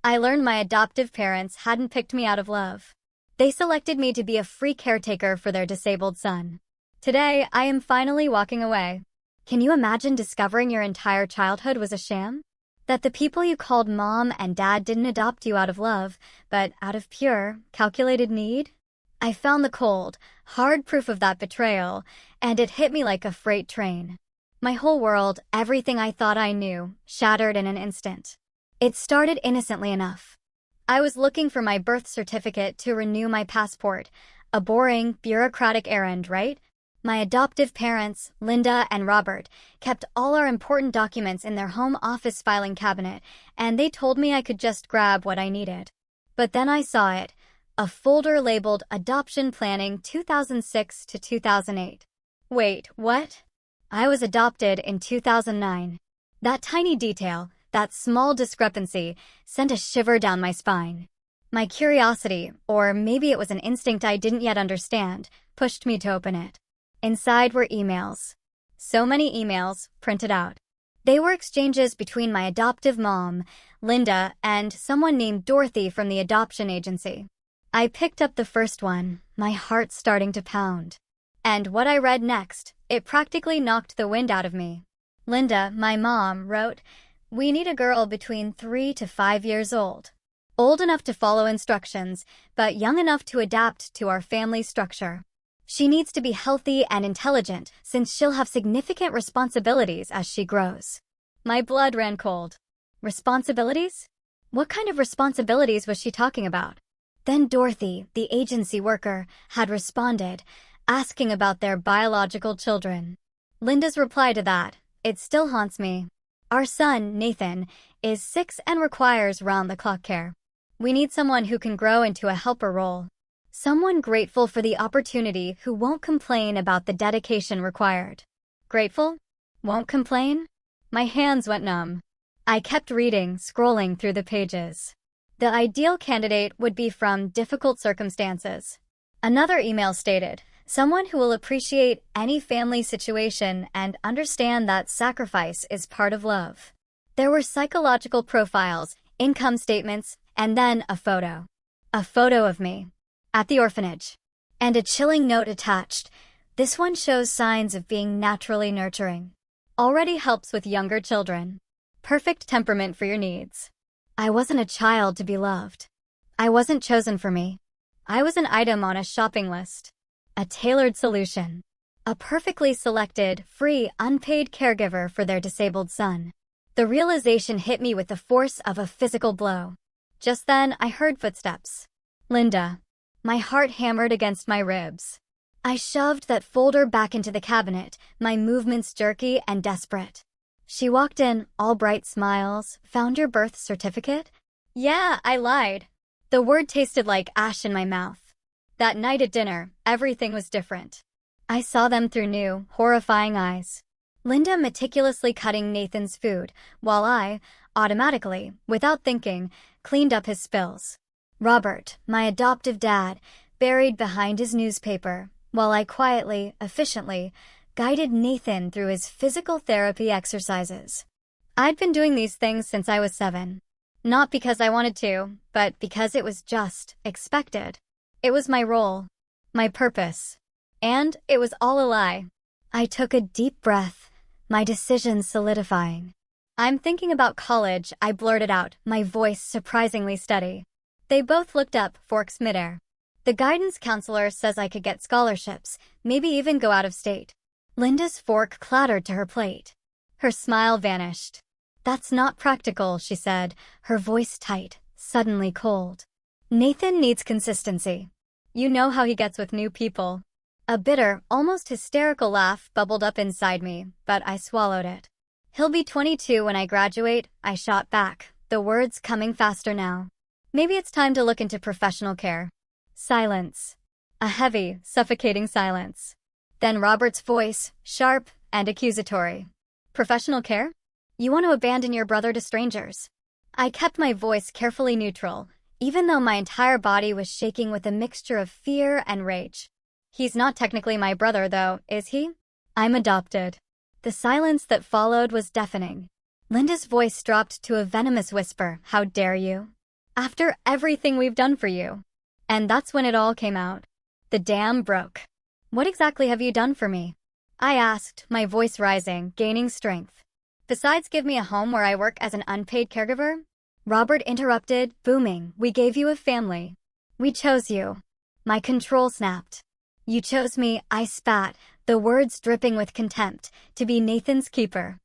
I learned my adoptive parents hadn't picked me out of love. They selected me to be a free caretaker for their disabled son. Today, I am finally walking away. Can you imagine discovering your entire childhood was a sham? That the people you called mom and dad didn't adopt you out of love, but out of pure, calculated need? I found the cold, hard proof of that betrayal, and it hit me like a freight train. My whole world, everything I thought I knew, shattered in an instant. It started innocently enough. I was looking for my birth certificate to renew my passport. A boring, bureaucratic errand, right? My adoptive parents, Linda and Robert, kept all our important documents in their home office filing cabinet, and they told me I could just grab what I needed. But then I saw it, a folder labeled Adoption Planning 2006 to 2008. Wait, what? I was adopted in 2009. That tiny detail, that small discrepancy, sent a shiver down my spine. My curiosity, or maybe it was an instinct I didn't yet understand, pushed me to open it. Inside were emails. So many emails, printed out. They were exchanges between my adoptive mom, Linda, and someone named Dorothy from the adoption agency. I picked up the first one, my heart starting to pound. And what I read next, it practically knocked the wind out of me. Linda, my mom, wrote, "We need a girl between 3 to 5 years old. Old enough to follow instructions, but young enough to adapt to our family structure. She needs to be healthy and intelligent since she'll have significant responsibilities as she grows." My blood ran cold. Responsibilities? What kind of responsibilities was she talking about? Then Dorothy, the agency worker, had responded, asking about their biological children. Linda's reply to that, it still haunts me. "Our son, Nathan, is 6 and requires round-the-clock care. We need someone who can grow into a helper role. Someone grateful for the opportunity who won't complain about the dedication required." Grateful? Won't complain? My hands went numb. I kept reading, scrolling through the pages. The ideal candidate would be from difficult circumstances. Another email stated, "Someone who will appreciate any family situation and understand that sacrifice is part of love." There were psychological profiles, income statements, and then a photo. A photo of me. At the orphanage. And a chilling note attached. "This one shows signs of being naturally nurturing. Already helps with younger children. Perfect temperament for your needs." I wasn't a child to be loved. I wasn't chosen for me. I was an item on a shopping list. A tailored solution. A perfectly selected, free, unpaid caregiver for their disabled son. The realization hit me with the force of a physical blow. Just then, I heard footsteps. Linda. My heart hammered against my ribs. I shoved that folder back into the cabinet, my movements jerky and desperate. She walked in, all bright smiles. "Found your birth certificate?" Yeah, I lied. The word tasted like ash in my mouth. That night at dinner, everything was different. I saw them through new, horrifying eyes. Linda meticulously cutting Nathan's food, while I, automatically, without thinking, cleaned up his spills. Robert, my adoptive dad, buried behind his newspaper, while I quietly, efficiently, guided Nathan through his physical therapy exercises. I'd been doing these things since I was 7. Not because I wanted to, but because it was just expected. It was my role, my purpose. And it was all a lie. I took a deep breath, my decision solidifying. "I'm thinking about college," I blurted out, my voice surprisingly steady. They both looked up, forks midair. "The guidance counselor says I could get scholarships, maybe even go out of state." Linda's fork clattered to her plate. Her smile vanished. "That's not practical," she said, her voice tight, suddenly cold. "Nathan needs consistency. You know how he gets with new people." A bitter, almost hysterical laugh bubbled up inside me, but I swallowed it. "He'll be 22 when I graduate," I shot back, the words coming faster now. "Maybe it's time to look into professional care." Silence. A heavy, suffocating silence. Then Robert's voice, sharp and accusatory. "Professional care? You want to abandon your brother to strangers?" I kept my voice carefully neutral, even though my entire body was shaking with a mixture of fear and rage. "He's not technically my brother, though, is he? I'm adopted." The silence that followed was deafening. Linda's voice dropped to a venomous whisper. "How dare you?" After everything we've done for you. And that's when it all came out. The dam broke. What exactly have you done for me? I asked, my voice rising, gaining strength. Besides give me a home where I work as an unpaid caregiver? Robert interrupted, booming, we gave you a family. We chose you. My control snapped. You chose me, I spat, the words dripping with contempt, to be Nathan's keeper.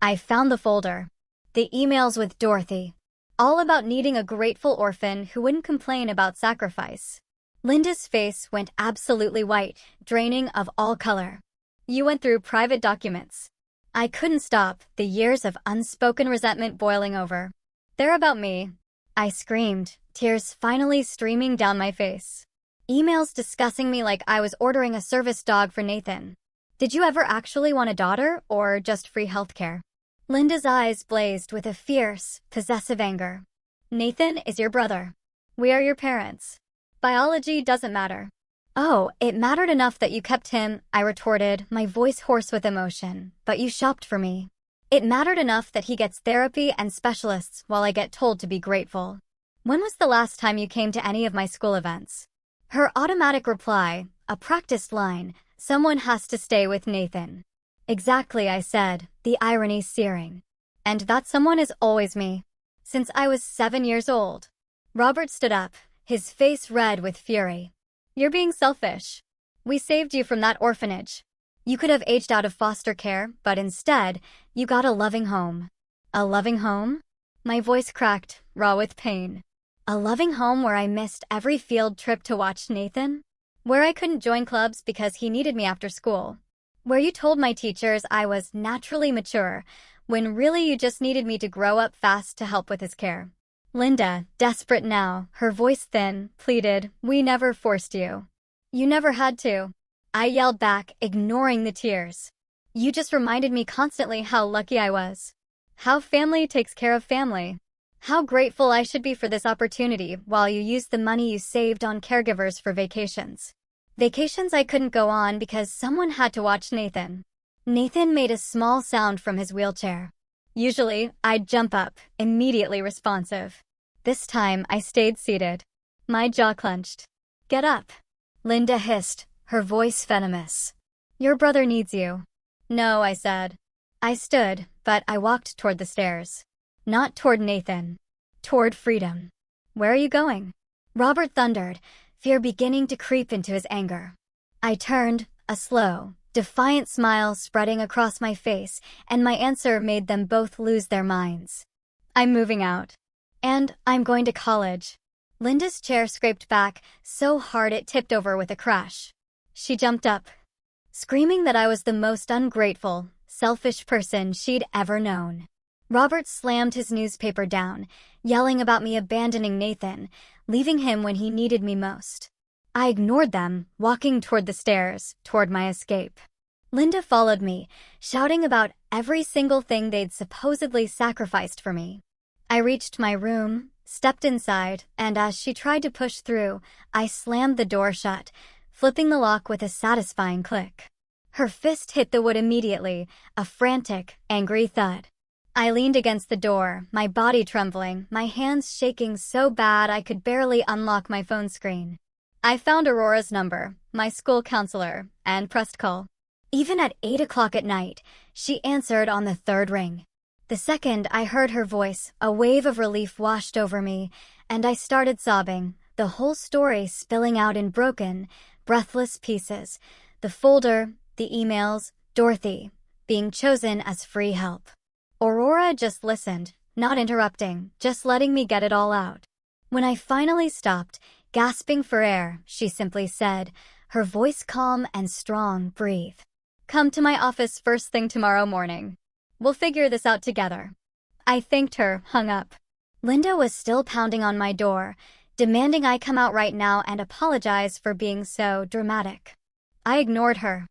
I found the folder. The emails with Dorothy. All about needing a grateful orphan who wouldn't complain about sacrifice. Linda's face went absolutely white, draining of all color. You went through private documents. I couldn't stop, the years of unspoken resentment boiling over. They're about me. I screamed, tears finally streaming down my face. Emails discussing me like I was ordering a service dog for Nathan. Did you ever actually want a daughter, or just free healthcare? Linda's eyes blazed with a fierce, possessive anger. Nathan is your brother. We are your parents. Biology doesn't matter. Oh, it mattered enough that you kept him, I retorted, my voice hoarse with emotion, but you shopped for me. It mattered enough that he gets therapy and specialists while I get told to be grateful. When was the last time you came to any of my school events? Her automatic reply, a practiced line, someone has to stay with Nathan. Exactly, I said, the irony searing. And that someone is always me. Since I was 7 years old. Robert stood up, his face red with fury. You're being selfish. We saved you from that orphanage. You could have aged out of foster care, but instead, you got a loving home. A loving home? My voice cracked, raw with pain. A loving home where I missed every field trip to watch Nathan? Where I couldn't join clubs because he needed me after school? Where you told my teachers I was naturally mature, when really you just needed me to grow up fast to help with his care? Linda, desperate now, her voice thin, pleaded, we never forced you. You never had to. I yelled back, ignoring the tears. You just reminded me constantly how lucky I was. How family takes care of family. How grateful I should be for this opportunity while you used the money you saved on caregivers for vacations. Vacations I couldn't go on because someone had to watch Nathan. Nathan made a small sound from his wheelchair. Usually, I'd jump up, immediately responsive. This time, I stayed seated. My jaw clenched. Get up. Linda hissed, her voice venomous. Your brother needs you. No, I said. I stood, but I walked toward the stairs. Not toward Nathan. Toward freedom. Where are you going? Robert thundered, fear beginning to creep into his anger. I turned, a slow, defiant smile spreading across my face, and my answer made them both lose their minds. I'm moving out. And I'm going to college. Linda's chair scraped back so hard it tipped over with a crash. She jumped up, screaming that I was the most ungrateful, selfish person she'd ever known. Robert slammed his newspaper down, yelling about me abandoning Nathan, leaving him when he needed me most. I ignored them, walking toward the stairs, toward my escape. Linda followed me, shouting about every single thing they'd supposedly sacrificed for me. I reached my room, stepped inside, and as she tried to push through, I slammed the door shut, flipping the lock with a satisfying click. Her fist hit the wood immediately, a frantic, angry thud. I leaned against the door, my body trembling, my hands shaking so bad I could barely unlock my phone screen. I found Aurora's number, my school counselor, and pressed call. Even at 8 o'clock at night, she answered on the third ring. The second I heard her voice, a wave of relief washed over me, and I started sobbing, the whole story spilling out in broken, breathless pieces. The folder, the emails, Dorothy, being chosen as free help. Aurora just listened, not interrupting, just letting me get it all out. When I finally stopped, gasping for air, she simply said, her voice calm and strong, breathe. Come to my office first thing tomorrow morning. We'll figure this out together. I thanked her, hung up. Linda was still pounding on my door, demanding I come out right now and apologize for being so dramatic. I ignored her.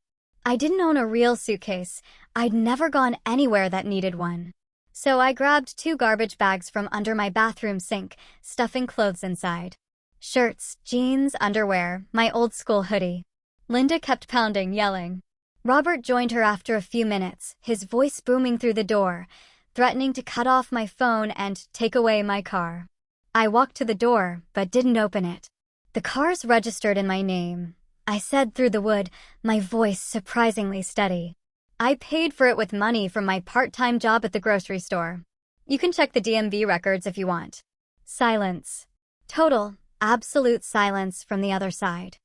I didn't own a real suitcase. I'd never gone anywhere that needed one. So I grabbed 2 garbage bags from under my bathroom sink, stuffing clothes inside. Shirts, jeans, underwear, my old school hoodie. Linda kept pounding, yelling. Robert joined her after a few minutes, his voice booming through the door, threatening to cut off my phone and take away my car. I walked to the door, but didn't open it. The car's registered in my name, I said through the wood, my voice surprisingly steady. I paid for it with money from my part-time job at the grocery store. You can check the DMV records if you want. Silence. Total, absolute silence from the other side.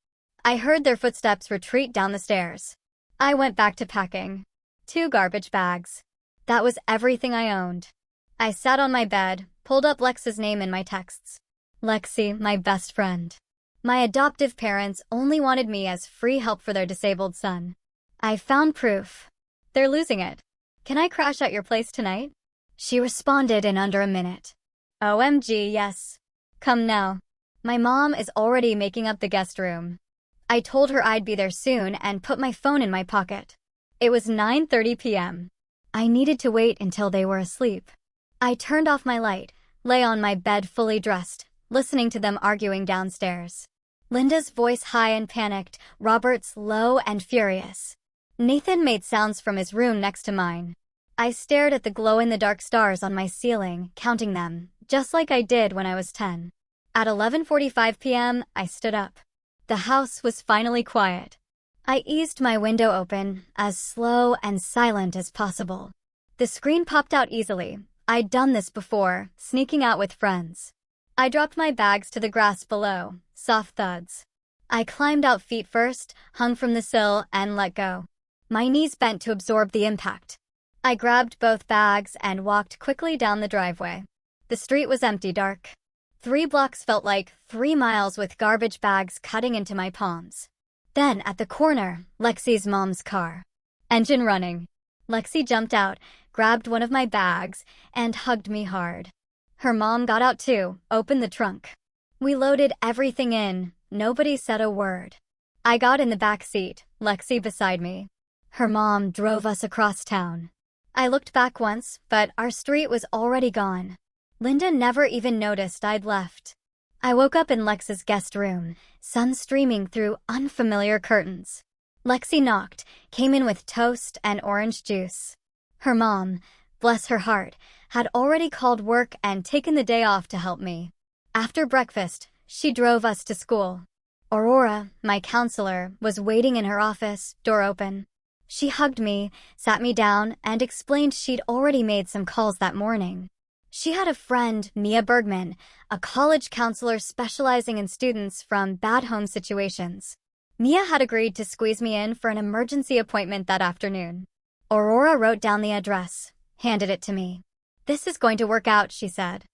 I heard their footsteps retreat down the stairs. I went back to packing. 2 garbage bags. That was everything I owned. I sat on my bed, pulled up Lex's name in my texts. Lexi, my best friend. My adoptive parents only wanted me as free help for their disabled son. I found proof. They're losing it. Can I crash at your place tonight? She responded in under a minute. OMG, yes. Come now. My mom is already making up the guest room. I told her I'd be there soon and put my phone in my pocket. It was 9:30 p.m. I needed to wait until they were asleep. I turned off my light, lay on my bed fully dressed, listening to them arguing downstairs. Linda's voice high and panicked, Robert's low and furious. Nathan made sounds from his room next to mine. I stared at the glow-in-the-dark stars on my ceiling, counting them, just like I did when I was 10. At 11:45 p.m., I stood up. The house was finally quiet. I eased my window open, as slow and silent as possible. The screen popped out easily. I'd done this before, sneaking out with friends. I dropped my bags to the grass below, soft thuds. I climbed out feet first, hung from the sill, and let go. My knees bent to absorb the impact. I grabbed both bags and walked quickly down the driveway. The street was empty, dark. 3 blocks felt like 3 miles with garbage bags cutting into my palms. Then, at the corner, Lexi's mom's car. Engine running. Lexi jumped out, grabbed one of my bags, and hugged me hard. Her mom got out too, opened the trunk. We loaded everything in. Nobody said a word. I got in the back seat, Lexi beside me. Her mom drove us across town. I looked back once, but our street was already gone. Linda never even noticed I'd left. I woke up in Lex's guest room, sun streaming through unfamiliar curtains. Lexi knocked, came in with toast and orange juice. Her mom, bless her heart, had already called work and taken the day off to help me. After breakfast, she drove us to school. Aurora, my counselor, was waiting in her office, door open. She hugged me, sat me down, and explained she'd already made some calls that morning. She had a friend, Mia Bergman, a college counselor specializing in students from bad home situations. Mia had agreed to squeeze me in for an emergency appointment that afternoon. Aurora wrote down the address, handed it to me. This is going to work out, she said.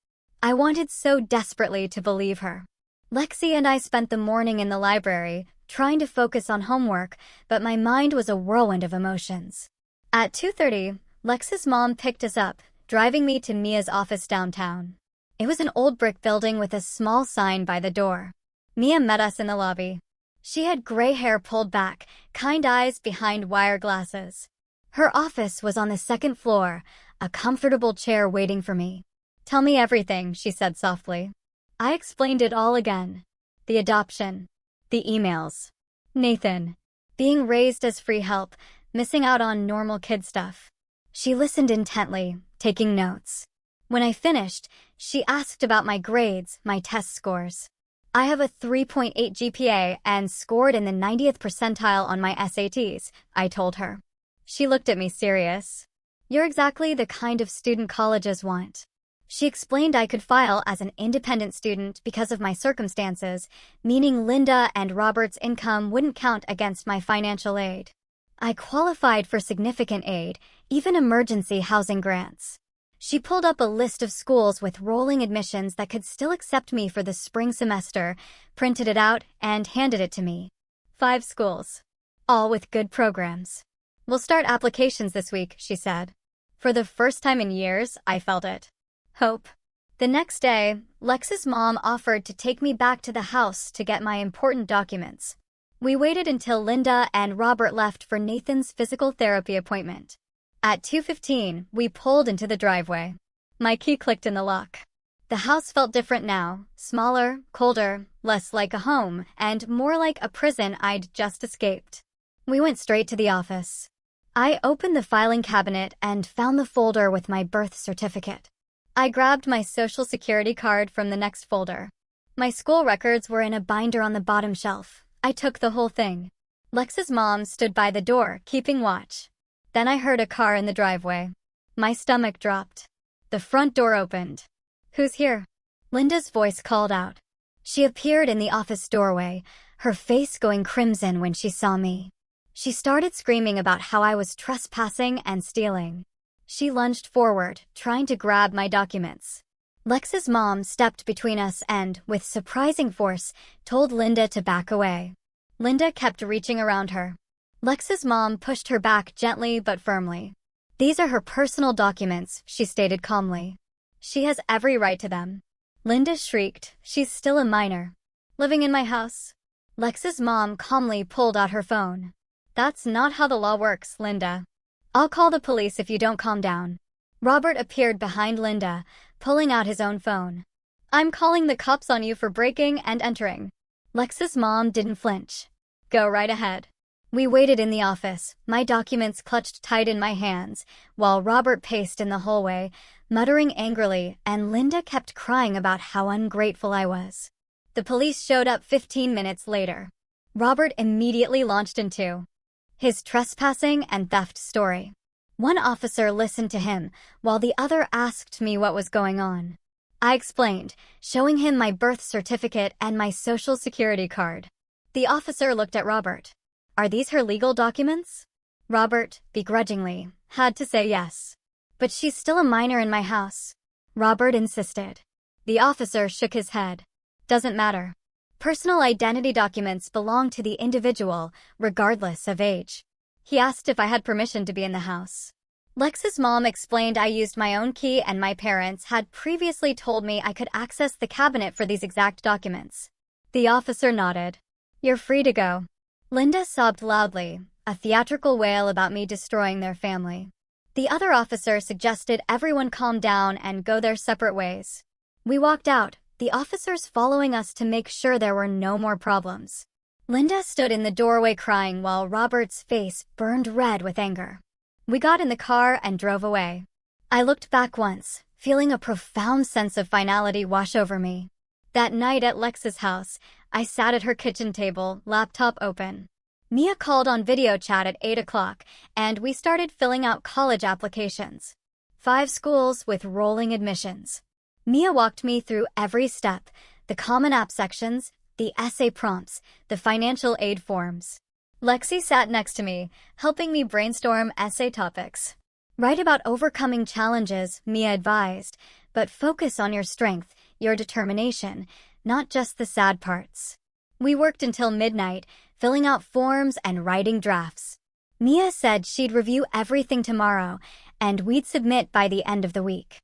I wanted so desperately to believe her. Lexi and I spent the morning in the library, trying to focus on homework, but my mind was a whirlwind of emotions. At 2:30, Lex's mom picked us up, driving me to Mia's office downtown. It was an old brick building with a small sign by the door. Mia met us in the lobby. She had gray hair pulled back, kind eyes behind wire glasses. Her office was on the 2nd floor, a comfortable chair waiting for me. Tell me everything, she said softly. I explained it all again. The adoption. The emails. Nathan. Being raised as free help, missing out on normal kid stuff. She listened intently, taking notes. When I finished, she asked about my grades, my test scores. I have a 3.8 GPA and scored in the 90th percentile on my SATs, I told her. She looked at me serious. You're exactly the kind of student colleges want. She explained I could file as an independent student because of my circumstances, meaning Linda and Robert's income wouldn't count against my financial aid. I qualified for significant aid, even emergency housing grants. She pulled up a list of schools with rolling admissions that could still accept me for the spring semester, printed it out, and handed it to me. 5 schools. All with good programs. We'll start applications this week, she said. For the first time in years, I felt it. Hope. The next day, Lex's mom offered to take me back to the house to get my important documents. We waited until Linda and Robert left for Nathan's physical therapy appointment. At 2:15, we pulled into the driveway. My key clicked in the lock. The house felt different now, smaller, colder, less like a home, and more like a prison I'd just escaped. We went straight to the office. I opened the filing cabinet and found the folder with my birth certificate. I grabbed my social security card from the next folder. My school records were in a binder on the bottom shelf. I took the whole thing. Lex's mom stood by the door, keeping watch. Then I heard a car in the driveway. My stomach dropped. The front door opened. "Who's here?" Linda's voice called out. She appeared in the office doorway, her face going crimson when she saw me. She started screaming about how I was trespassing and stealing. She lunged forward, trying to grab my documents. Lex's mom stepped between us and, with surprising force, told Linda to back away. Linda kept reaching around her. Lex's mom pushed her back gently but firmly. "These are her personal documents," she stated calmly. "She has every right to them." Linda shrieked, "She's still a minor. Living in my house." Lex's mom calmly pulled out her phone. "That's not how the law works, Linda. I'll call the police if you don't calm down." Robert appeared behind Linda, pulling out his own phone. "I'm calling the cops on you for breaking and entering." Lex's mom didn't flinch. "Go right ahead." We waited in the office, my documents clutched tight in my hands, while Robert paced in the hallway, muttering angrily, and Linda kept crying about how ungrateful I was. The police showed up 15 minutes later. Robert immediately launched into his trespassing and theft story. One officer listened to him, while the other asked me what was going on. I explained, showing him my birth certificate and my social security card. The officer looked at Robert. "Are these her legal documents?" Robert, begrudgingly, had to say yes. "But she's still a minor in my house," Robert insisted. The officer shook his head. "Doesn't matter. Personal identity documents belong to the individual, regardless of age." He asked if I had permission to be in the house. Lex's mom explained I used my own key and my parents had previously told me I could access the cabinet for these exact documents. The officer nodded. "You're free to go." Linda sobbed loudly, a theatrical wail about me destroying their family. The other officer suggested everyone calm down and go their separate ways. We walked out, the officers following us to make sure there were no more problems. Linda stood in the doorway crying while Robert's face burned red with anger. We got in the car and drove away. I looked back once, feeling a profound sense of finality wash over me. That night at Lex's house, I sat at her kitchen table, laptop open. Mia called on video chat at 8 o'clock, and we started filling out college applications. 5 schools with rolling admissions. Mia walked me through every step, the Common App sections, the essay prompts, the financial aid forms. Lexi sat next to me, helping me brainstorm essay topics. Write about overcoming challenges, Mia advised, but focus on your strength, your determination, not just the sad parts. We worked until midnight, filling out forms and writing drafts. Mia said she'd review everything tomorrow, and we'd submit by the end of the week.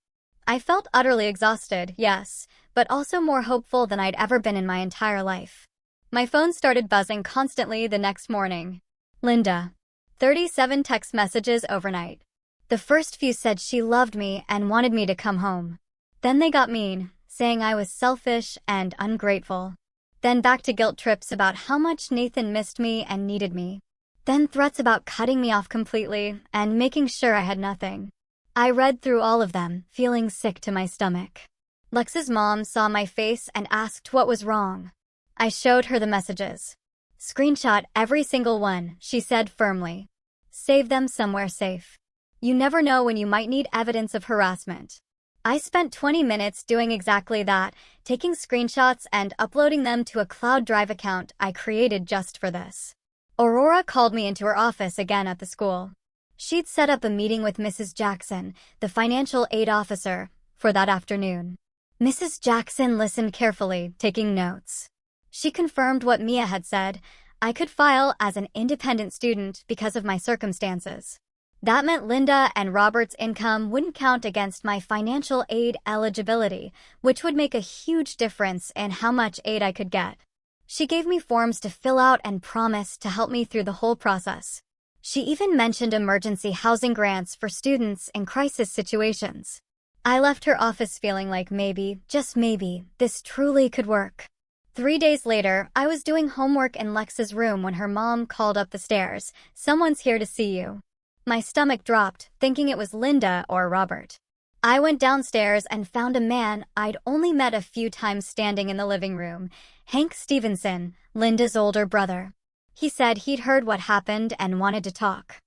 I felt utterly exhausted, yes, but also more hopeful than I'd ever been in my entire life. My phone started buzzing constantly the next morning. Linda. 37 text messages overnight. The first few said she loved me and wanted me to come home. Then they got mean, saying I was selfish and ungrateful. Then back to guilt trips about how much Nathan missed me and needed me. Then threats about cutting me off completely and making sure I had nothing. I read through all of them, feeling sick to my stomach. Lex's mom saw my face and asked what was wrong. I showed her the messages. "Screenshot every single one," she said firmly. "Save them somewhere safe. You never know when you might need evidence of harassment." I spent 20 minutes doing exactly that, taking screenshots and uploading them to a cloud drive account I created just for this. Aurora called me into her office again at the school. She'd set up a meeting with Mrs. Jackson, the financial aid officer, for that afternoon. Mrs. Jackson listened carefully, taking notes. She confirmed what Mia had said. I could file as an independent student because of my circumstances. That meant Linda and Robert's income wouldn't count against my financial aid eligibility, which would make a huge difference in how much aid I could get. She gave me forms to fill out and promised to help me through the whole process. She even mentioned emergency housing grants for students in crisis situations. I left her office feeling like maybe, just maybe, this truly could work. 3 days later, I was doing homework in Lex's room when her mom called up the stairs. "Someone's here to see you." My stomach dropped, thinking it was Linda or Robert. I went downstairs and found a man I'd only met a few times standing in the living room, Hank Stevenson, Linda's older brother. He said he'd heard what happened and wanted to talk.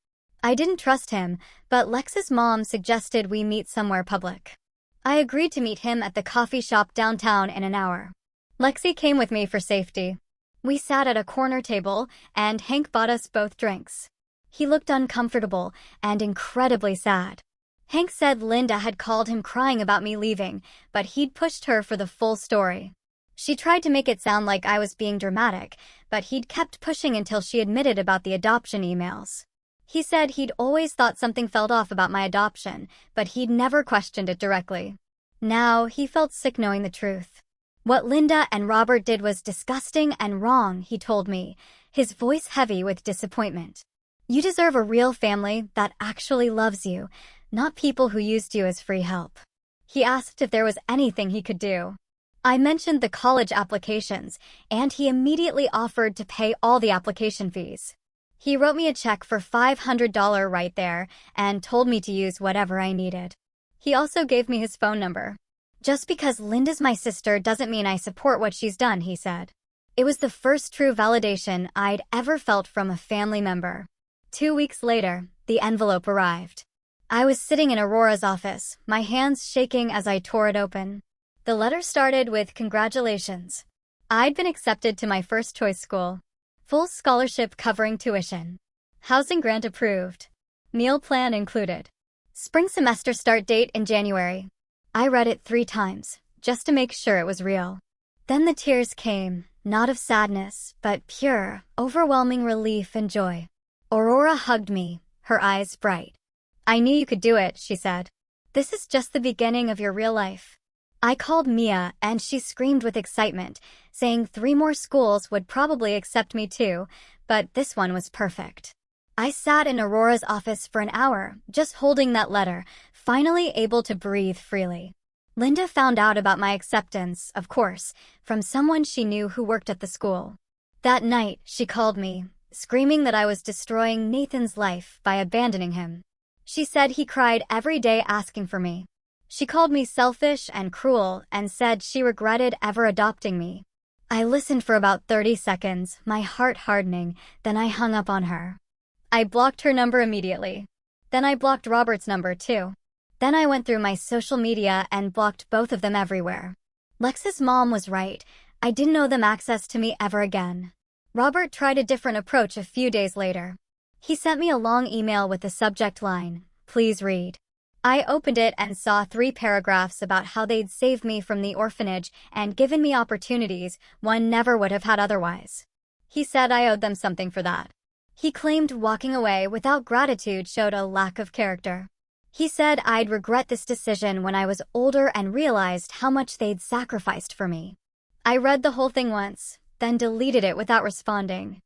I didn't trust him, but Lex's mom suggested we meet somewhere public. I agreed to meet him at the coffee shop downtown in an hour. Lexi came with me for safety. We sat at a corner table, and Hank bought us both drinks. He looked uncomfortable and incredibly sad. Hank said Linda had called him crying about me leaving, but he'd pushed her for the full story. She tried to make it sound like I was being dramatic, but he'd kept pushing until she admitted about the adoption emails. He said he'd always thought something felt off about my adoption, but he'd never questioned it directly. Now, he felt sick knowing the truth. What Linda and Robert did was disgusting and wrong, he told me, his voice heavy with disappointment. You deserve a real family that actually loves you, not people who used you as free help. He asked if there was anything he could do. I mentioned the college applications, and he immediately offered to pay all the application fees. He wrote me a check for $500 right there and told me to use whatever I needed. He also gave me his phone number. Just because Linda's my sister doesn't mean I support what she's done, he said. It was the first true validation I'd ever felt from a family member. 2 weeks later, the envelope arrived. I was sitting in Aurora's office, my hands shaking as I tore it open. The letter started with congratulations. I'd been accepted to my first choice school. Full scholarship covering tuition. Housing grant approved. Meal plan included. Spring semester start date in January. I read it 3 times, just to make sure it was real. Then the tears came, not of sadness, but pure, overwhelming relief and joy. Aurora hugged me, her eyes bright. I knew you could do it, she said. This is just the beginning of your real life. I called Mia, and she screamed with excitement, saying 3 more schools would probably accept me too, but this one was perfect. I sat in Aurora's office for an hour, just holding that letter, finally able to breathe freely. Linda found out about my acceptance, of course, from someone she knew who worked at the school. That night, she called me, screaming that I was destroying Nathan's life by abandoning him. She said he cried every day asking for me. She called me selfish and cruel and said she regretted ever adopting me. I listened for about 30 seconds, my heart hardening, then I hung up on her. I blocked her number immediately. Then I blocked Robert's number too. Then I went through my social media and blocked both of them everywhere. Lex's mom was right. I didn't owe them access to me ever again. Robert tried a different approach a few days later. He sent me a long email with the subject line, "Please read." I opened it and saw 3 paragraphs about how they'd saved me from the orphanage and given me opportunities one never would have had otherwise. He said I owed them something for that. He claimed walking away without gratitude showed a lack of character. He said I'd regret this decision when I was older and realized how much they'd sacrificed for me. I read the whole thing once, then deleted it without responding.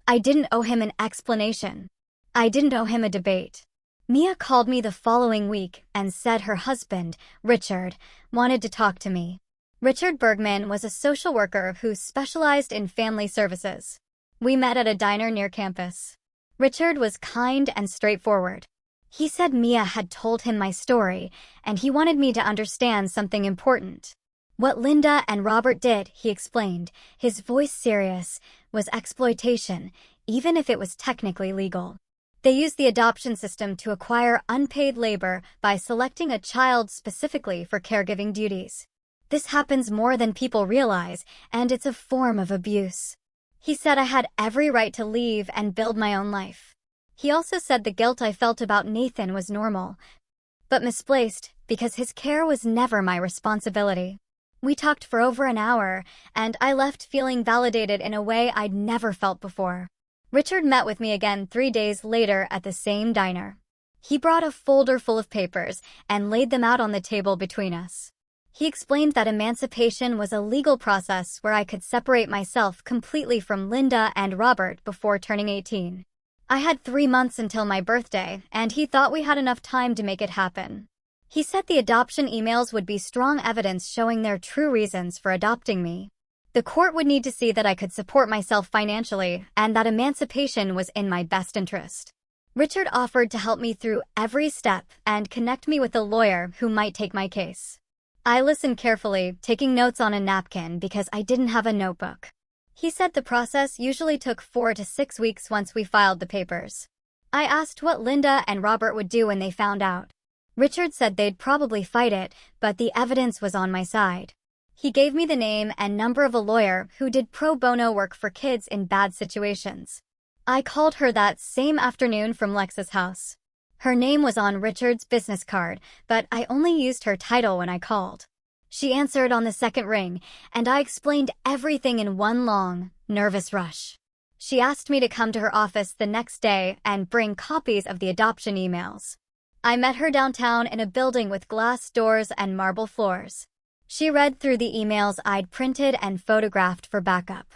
I didn't owe him an explanation. I didn't owe him a debate. Mia called me the following week and said her husband, Richard, wanted to talk to me. Richard Bergman was a social worker who specialized in family services. We met at a diner near campus. Richard was kind and straightforward. He said Mia had told him my story, and he wanted me to understand something important. What Linda and Robert did, he explained, his voice serious, was exploitation, even if it was technically legal. They used the adoption system to acquire unpaid labor by selecting a child specifically for caregiving duties. This happens more than people realize, and it's a form of abuse. He said I had every right to leave and build my own life. He also said the guilt I felt about Nathan was normal, but misplaced because his care was never my responsibility. We talked for over an hour, and I left feeling validated in a way I'd never felt before. Richard met with me again 3 days later at the same diner. He brought a folder full of papers and laid them out on the table between us. He explained that emancipation was a legal process where I could separate myself completely from Linda and Robert before turning 18. I had 3 months until my birthday, and he thought we had enough time to make it happen. He said the adoption emails would be strong evidence showing their true reasons for adopting me. The court would need to see that I could support myself financially and that emancipation was in my best interest. Richard offered to help me through every step and connect me with a lawyer who might take my case. I listened carefully, taking notes on a napkin because I didn't have a notebook. He said the process usually took 4 to 6 weeks once we filed the papers. I asked what Linda and Robert would do when they found out. Richard said they'd probably fight it, but the evidence was on my side. He gave me the name and number of a lawyer who did pro bono work for kids in bad situations. I called her that same afternoon from Lex's house. Her name was on Richard's business card, but I only used her title when I called. She answered on the second ring, and I explained everything in one long, nervous rush. She asked me to come to her office the next day and bring copies of the adoption emails. I met her downtown in a building with glass doors and marble floors. She read through the emails I'd printed and photographed for backup.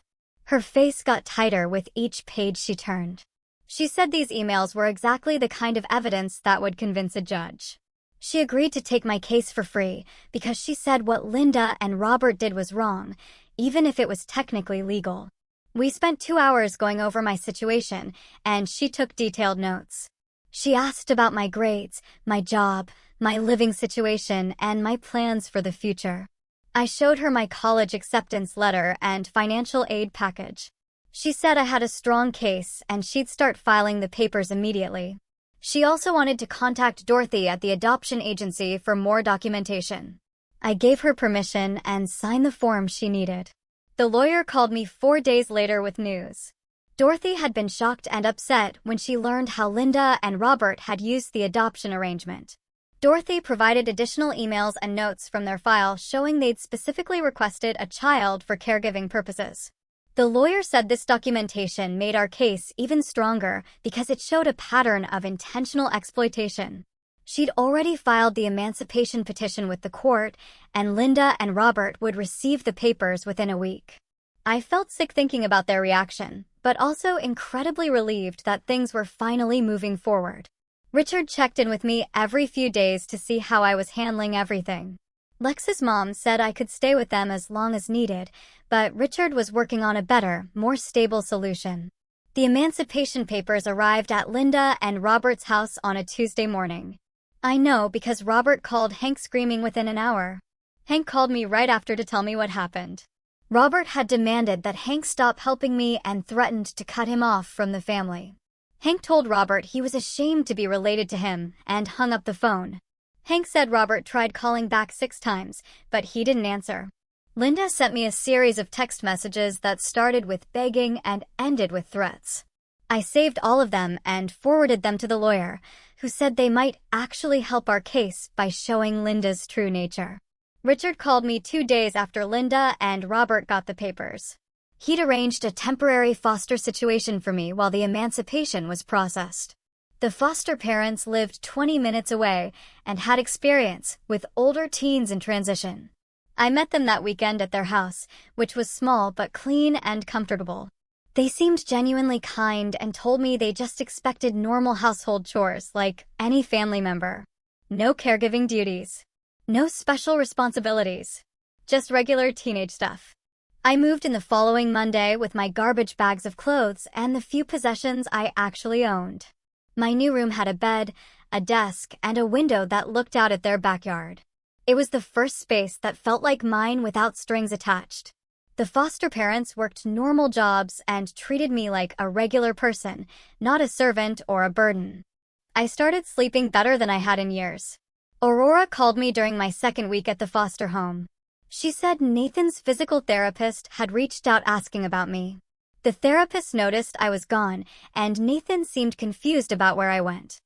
Her face got tighter with each page she turned. She said these emails were exactly the kind of evidence that would convince a judge. She agreed to take my case for free because she said what Linda and Robert did was wrong, even if it was technically legal. We spent 2 hours going over my situation, and she took detailed notes. She asked about my grades, my job, my living situation, and my plans for the future. I showed her my college acceptance letter and financial aid package. She said I had a strong case and she'd start filing the papers immediately. She also wanted to contact Dorothy at the adoption agency for more documentation. I gave her permission and signed the form she needed. The lawyer called me 4 days later with news. Dorothy had been shocked and upset when she learned how Linda and Robert had used the adoption arrangement. Dorothy provided additional emails and notes from their file showing they'd specifically requested a child for caregiving purposes. The lawyer said this documentation made our case even stronger because it showed a pattern of intentional exploitation. She'd already filed the emancipation petition with the court, and Linda and Robert would receive the papers within a week. I felt sick thinking about their reaction, but also incredibly relieved that things were finally moving forward. Richard checked in with me every few days to see how I was handling everything. Lex's mom said I could stay with them as long as needed, but Richard was working on a better, more stable solution. The emancipation papers arrived at Linda and Robert's house on a Tuesday morning. I know because Robert called Hank screaming within an hour. Hank called me right after to tell me what happened. Robert had demanded that Hank stop helping me and threatened to cut him off from the family. Hank told Robert he was ashamed to be related to him and hung up the phone. Hank said Robert tried calling back 6 times, but he didn't answer. Linda sent me a series of text messages that started with begging and ended with threats. I saved all of them and forwarded them to the lawyer, who said they might actually help our case by showing Linda's true nature. Richard called me 2 days after Linda and Robert got the papers. He'd arranged a temporary foster situation for me while the emancipation was processed. The foster parents lived 20 minutes away and had experience with older teens in transition. I met them that weekend at their house, which was small but clean and comfortable. They seemed genuinely kind and told me they just expected normal household chores like any family member. No caregiving duties. No special responsibilities. Just regular teenage stuff. I moved in the following Monday with my garbage bags of clothes and the few possessions I actually owned. My new room had a bed, a desk, and a window that looked out at their backyard. It was the first space that felt like mine without strings attached. The foster parents worked normal jobs and treated me like a regular person, not a servant or a burden. I started sleeping better than I had in years. Aurora called me during my second week at the foster home. She said Nathan's physical therapist had reached out asking about me. The therapist noticed I was gone, and Nathan seemed confused about where I went.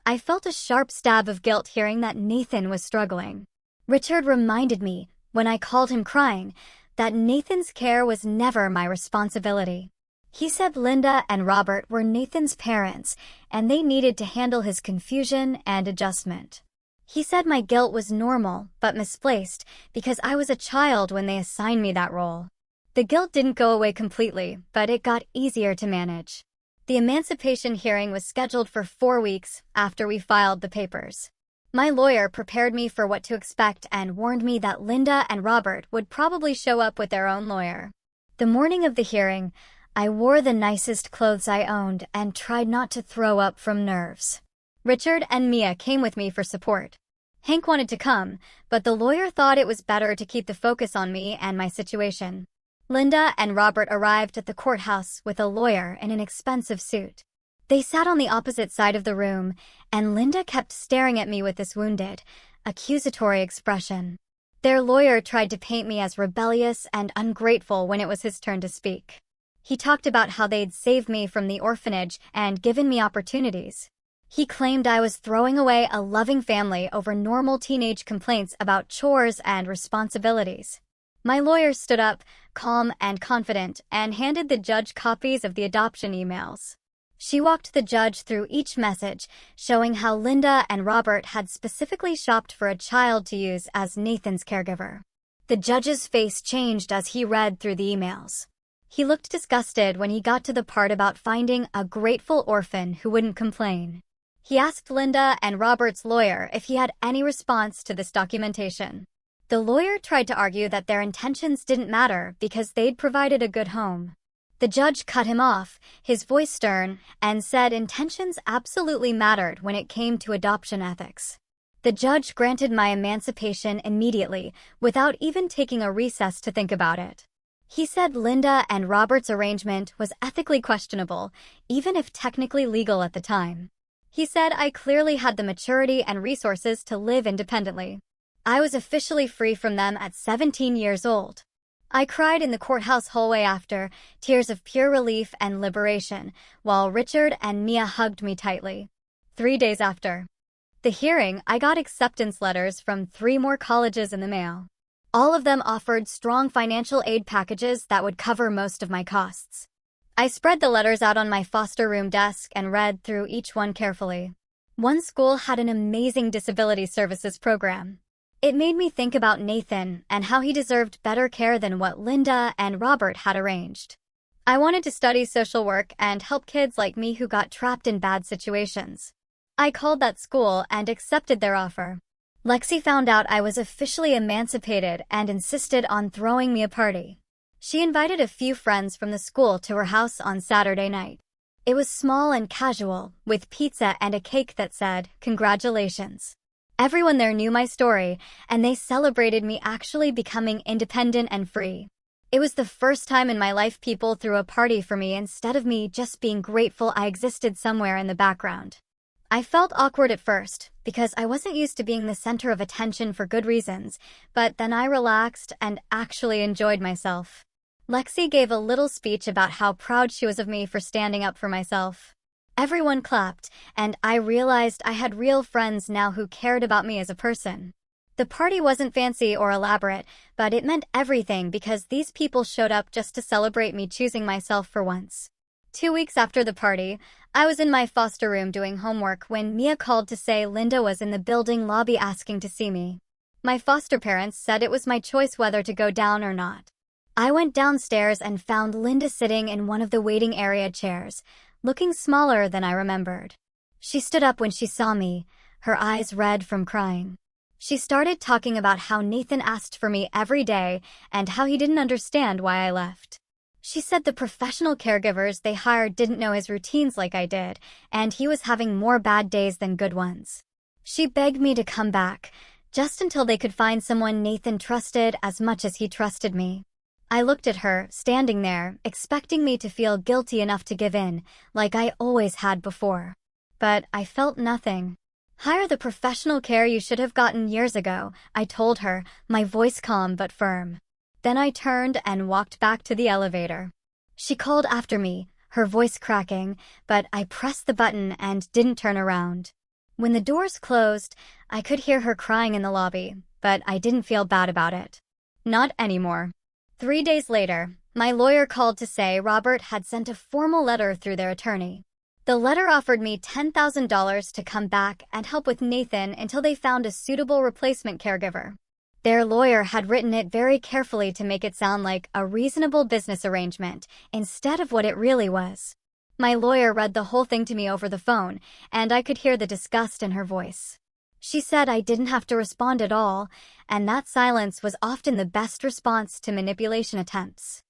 I felt a sharp stab of guilt hearing that Nathan was struggling. Richard reminded me, when I called him crying, that Nathan's care was never my responsibility. He said Linda and Robert were Nathan's parents, and they needed to handle his confusion and adjustment. He said my guilt was normal, but misplaced, because I was a child when they assigned me that role. The guilt didn't go away completely, but it got easier to manage. The emancipation hearing was scheduled for 4 weeks after we filed the papers. My lawyer prepared me for what to expect and warned me that Linda and Robert would probably show up with their own lawyer. The morning of the hearing, I wore the nicest clothes I owned and tried not to throw up from nerves. Richard and Mia came with me for support. Hank wanted to come, but the lawyer thought it was better to keep the focus on me and my situation. Linda and Robert arrived at the courthouse with a lawyer in an expensive suit. They sat on the opposite side of the room, and Linda kept staring at me with this wounded, accusatory expression. Their lawyer tried to paint me as rebellious and ungrateful when it was his turn to speak. He talked about how they'd saved me from the orphanage and given me opportunities. He claimed I was throwing away a loving family over normal teenage complaints about chores and responsibilities. My lawyer stood up, calm and confident, and handed the judge copies of the adoption emails. She walked the judge through each message, showing how Linda and Robert had specifically shopped for a child to use as Nathan's caregiver. The judge's face changed as he read through the emails. He looked disgusted when he got to the part about finding a grateful orphan who wouldn't complain. He asked Linda and Robert's lawyer if he had any response to this documentation. The lawyer tried to argue that their intentions didn't matter because they'd provided a good home. The judge cut him off, his voice stern, and said intentions absolutely mattered when it came to adoption ethics. The judge granted my emancipation immediately, without even taking a recess to think about it. He said Linda and Robert's arrangement was ethically questionable, even if technically legal at the time. He said I clearly had the maturity and resources to live independently. I was officially free from them at 17 years old. I cried in the courthouse hallway after, tears of pure relief and liberation, while Richard and Mia hugged me tightly. 3 days after the hearing, I got acceptance letters from 3 more colleges in the mail. All of them offered strong financial aid packages that would cover most of my costs. I spread the letters out on my foster room desk and read through each one carefully. One school had an amazing disability services program. It made me think about Nathan and how he deserved better care than what Linda and Robert had arranged. I wanted to study social work and help kids like me who got trapped in bad situations. I called that school and accepted their offer. Lexi found out I was officially emancipated and insisted on throwing me a party. She invited a few friends from the school to her house on Saturday night. It was small and casual, with pizza and a cake that said, "Congratulations." Everyone there knew my story, and they celebrated me actually becoming independent and free. It was the first time in my life people threw a party for me instead of me just being grateful I existed somewhere in the background. I felt awkward at first, because I wasn't used to being the center of attention for good reasons, but then I relaxed and actually enjoyed myself. Lexi gave a little speech about how proud she was of me for standing up for myself. Everyone clapped, and I realized I had real friends now who cared about me as a person. The party wasn't fancy or elaborate, but it meant everything because these people showed up just to celebrate me choosing myself for once. 2 weeks after the party, I was in my foster room doing homework when Mia called to say Linda was in the building lobby asking to see me. My foster parents said it was my choice whether to go down or not. I went downstairs and found Linda sitting in one of the waiting area chairs, looking smaller than I remembered. She stood up when she saw me, her eyes red from crying. She started talking about how Nathan asked for me every day and how he didn't understand why I left. She said the professional caregivers they hired didn't know his routines like I did, and he was having more bad days than good ones. She begged me to come back, just until they could find someone Nathan trusted as much as he trusted me. I looked at her, standing there, expecting me to feel guilty enough to give in, like I always had before. But I felt nothing. "Hire the professional care you should have gotten years ago," I told her, my voice calm but firm. Then I turned and walked back to the elevator. She called after me, her voice cracking, but I pressed the button and didn't turn around. When the doors closed, I could hear her crying in the lobby, but I didn't feel bad about it. Not anymore. 3 days later, my lawyer called to say Robert had sent a formal letter through their attorney. The letter offered me $10,000 to come back and help with Nathan until they found a suitable replacement caregiver. Their lawyer had written it very carefully to make it sound like a reasonable business arrangement instead of what it really was. My lawyer read the whole thing to me over the phone, and I could hear the disgust in her voice. She said I didn't have to respond at all, and that silence was often the best response to manipulation attempts.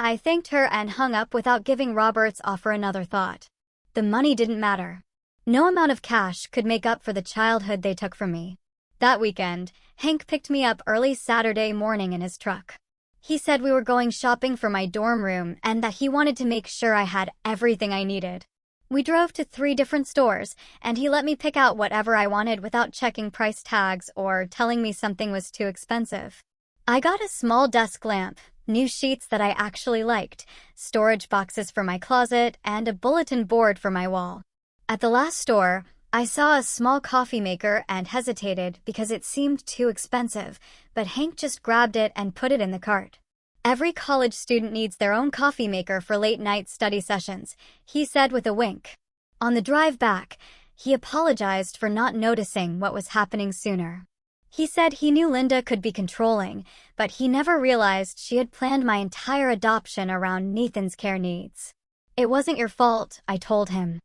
I thanked her and hung up without giving Robert's offer another thought. The money didn't matter. No amount of cash could make up for the childhood they took from me. That weekend, Hank picked me up early Saturday morning in his truck. He said we were going shopping for my dorm room and that he wanted to make sure I had everything I needed. We drove to 3 different stores, and he let me pick out whatever I wanted without checking price tags or telling me something was too expensive. I got a small desk lamp, new sheets that I actually liked, storage boxes for my closet, and a bulletin board for my wall. At the last store, I saw a small coffee maker and hesitated because it seemed too expensive, but Hank just grabbed it and put it in the cart. Every college student needs their own coffee maker for late-night study sessions, he said with a wink. On the drive back, he apologized for not noticing what was happening sooner. He said he knew Linda could be controlling, but he never realized she had planned my entire adoption around Nathan's care needs. It wasn't your fault, I told him.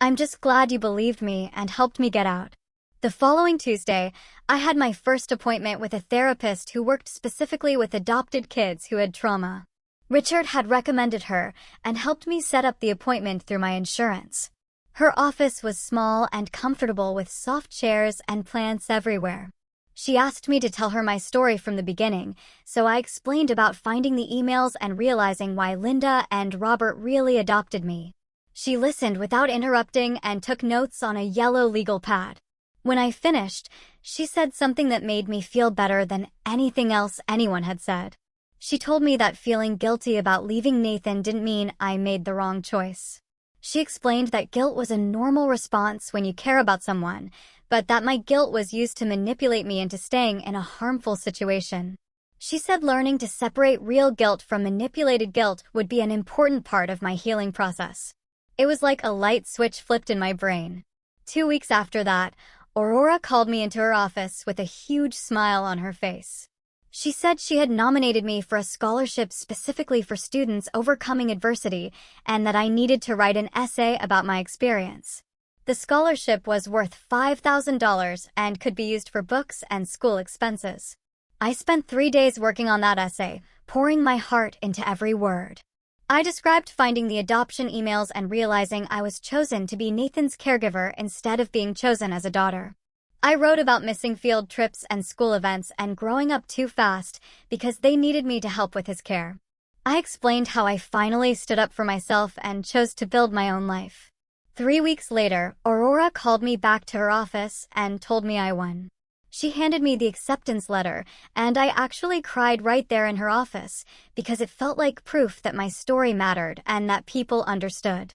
I'm just glad you believed me and helped me get out. The following Tuesday, I had my first appointment with a therapist who worked specifically with adopted kids who had trauma. Richard had recommended her and helped me set up the appointment through my insurance. Her office was small and comfortable with soft chairs and plants everywhere. She asked me to tell her my story from the beginning, so I explained about finding the emails and realizing why Linda and Robert really adopted me. She listened without interrupting and took notes on a yellow legal pad. When I finished, she said something that made me feel better than anything else anyone had said. She told me that feeling guilty about leaving Nathan didn't mean I made the wrong choice. She explained that guilt was a normal response when you care about someone, but that my guilt was used to manipulate me into staying in a harmful situation. She said learning to separate real guilt from manipulated guilt would be an important part of my healing process. It was like a light switch flipped in my brain. 2 weeks after that, Aurora called me into her office with a huge smile on her face. She said she had nominated me for a scholarship specifically for students overcoming adversity and that I needed to write an essay about my experience. The scholarship was worth $5,000 and could be used for books and school expenses. I spent 3 days working on that essay, pouring my heart into every word. I described finding the adoption emails and realizing I was chosen to be Nathan's caregiver instead of being chosen as a daughter. I wrote about missing field trips and school events and growing up too fast because they needed me to help with his care. I explained how I finally stood up for myself and chose to build my own life. 3 weeks later, Aurora called me back to her office and told me I won. She handed me the acceptance letter, and I actually cried right there in her office because it felt like proof that my story mattered and that people understood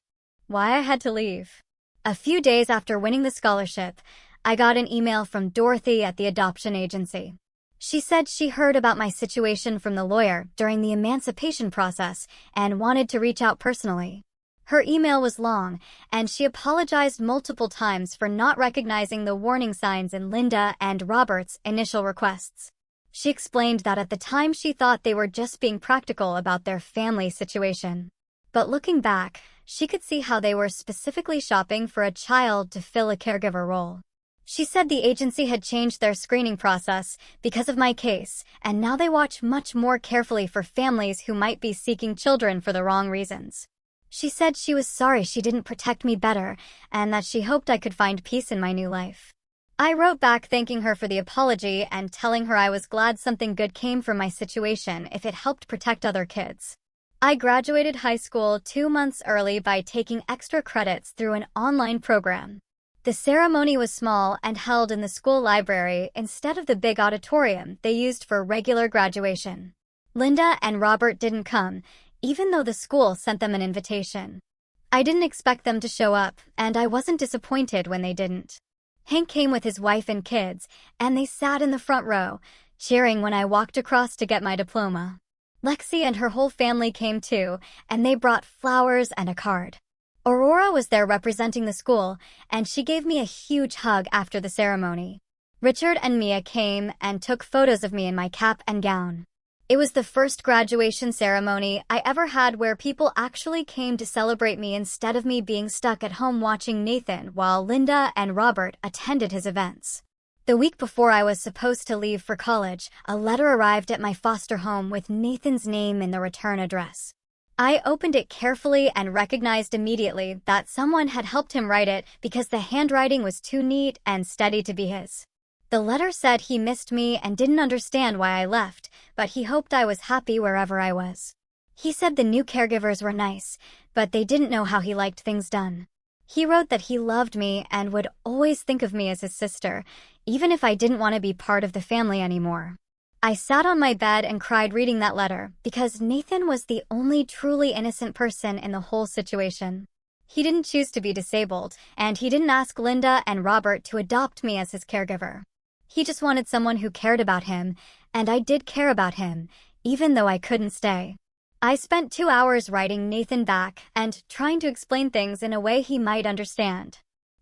why I had to leave. A few days after winning the scholarship, I got an email from Dorothy at the adoption agency. She said she heard about my situation from the lawyer during the emancipation process and wanted to reach out personally. Her email was long, and she apologized multiple times for not recognizing the warning signs in Linda and Robert's initial requests. She explained that at the time she thought they were just being practical about their family situation. But looking back, she could see how they were specifically shopping for a child to fill a caregiver role. She said the agency had changed their screening process because of my case, and now they watch much more carefully for families who might be seeking children for the wrong reasons. She said she was sorry she didn't protect me better and that she hoped I could find peace in my new life. I wrote back thanking her for the apology and telling her I was glad something good came from my situation if it helped protect other kids. I graduated high school 2 months early by taking extra credits through an online program. The ceremony was small and held in the school library instead of the big auditorium they used for regular graduation. Linda and Robert didn't come, even though the school sent them an invitation. I didn't expect them to show up, and I wasn't disappointed when they didn't. Hank came with his wife and kids, and they sat in the front row, cheering when I walked across to get my diploma. Lexi and her whole family came too, and they brought flowers and a card. Aurora was there representing the school, and she gave me a huge hug after the ceremony. Richard and Mia came and took photos of me in my cap and gown. It was the first graduation ceremony I ever had where people actually came to celebrate me instead of me being stuck at home watching Nathan while Linda and Robert attended his events. The week before I was supposed to leave for college, a letter arrived at my foster home with Nathan's name in the return address. I opened it carefully and recognized immediately that someone had helped him write it because the handwriting was too neat and steady to be his. The letter said he missed me and didn't understand why I left, but he hoped I was happy wherever I was. He said the new caregivers were nice, but they didn't know how he liked things done. He wrote that he loved me and would always think of me as his sister, even if I didn't want to be part of the family anymore. I sat on my bed and cried reading that letter because Nathan was the only truly innocent person in the whole situation. He didn't choose to be disabled, and he didn't ask Linda and Robert to adopt me as his caregiver. He just wanted someone who cared about him, and I did care about him, even though I couldn't stay. I spent 2 hours writing Nathan back and trying to explain things in a way he might understand.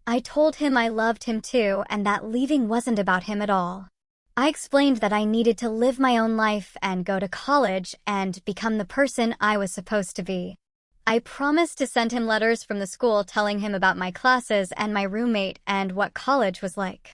I told him I loved him too and that leaving wasn't about him at all. I explained that I needed to live my own life and go to college and become the person I was supposed to be. I promised to send him letters from the school telling him about my classes and my roommate and what college was like.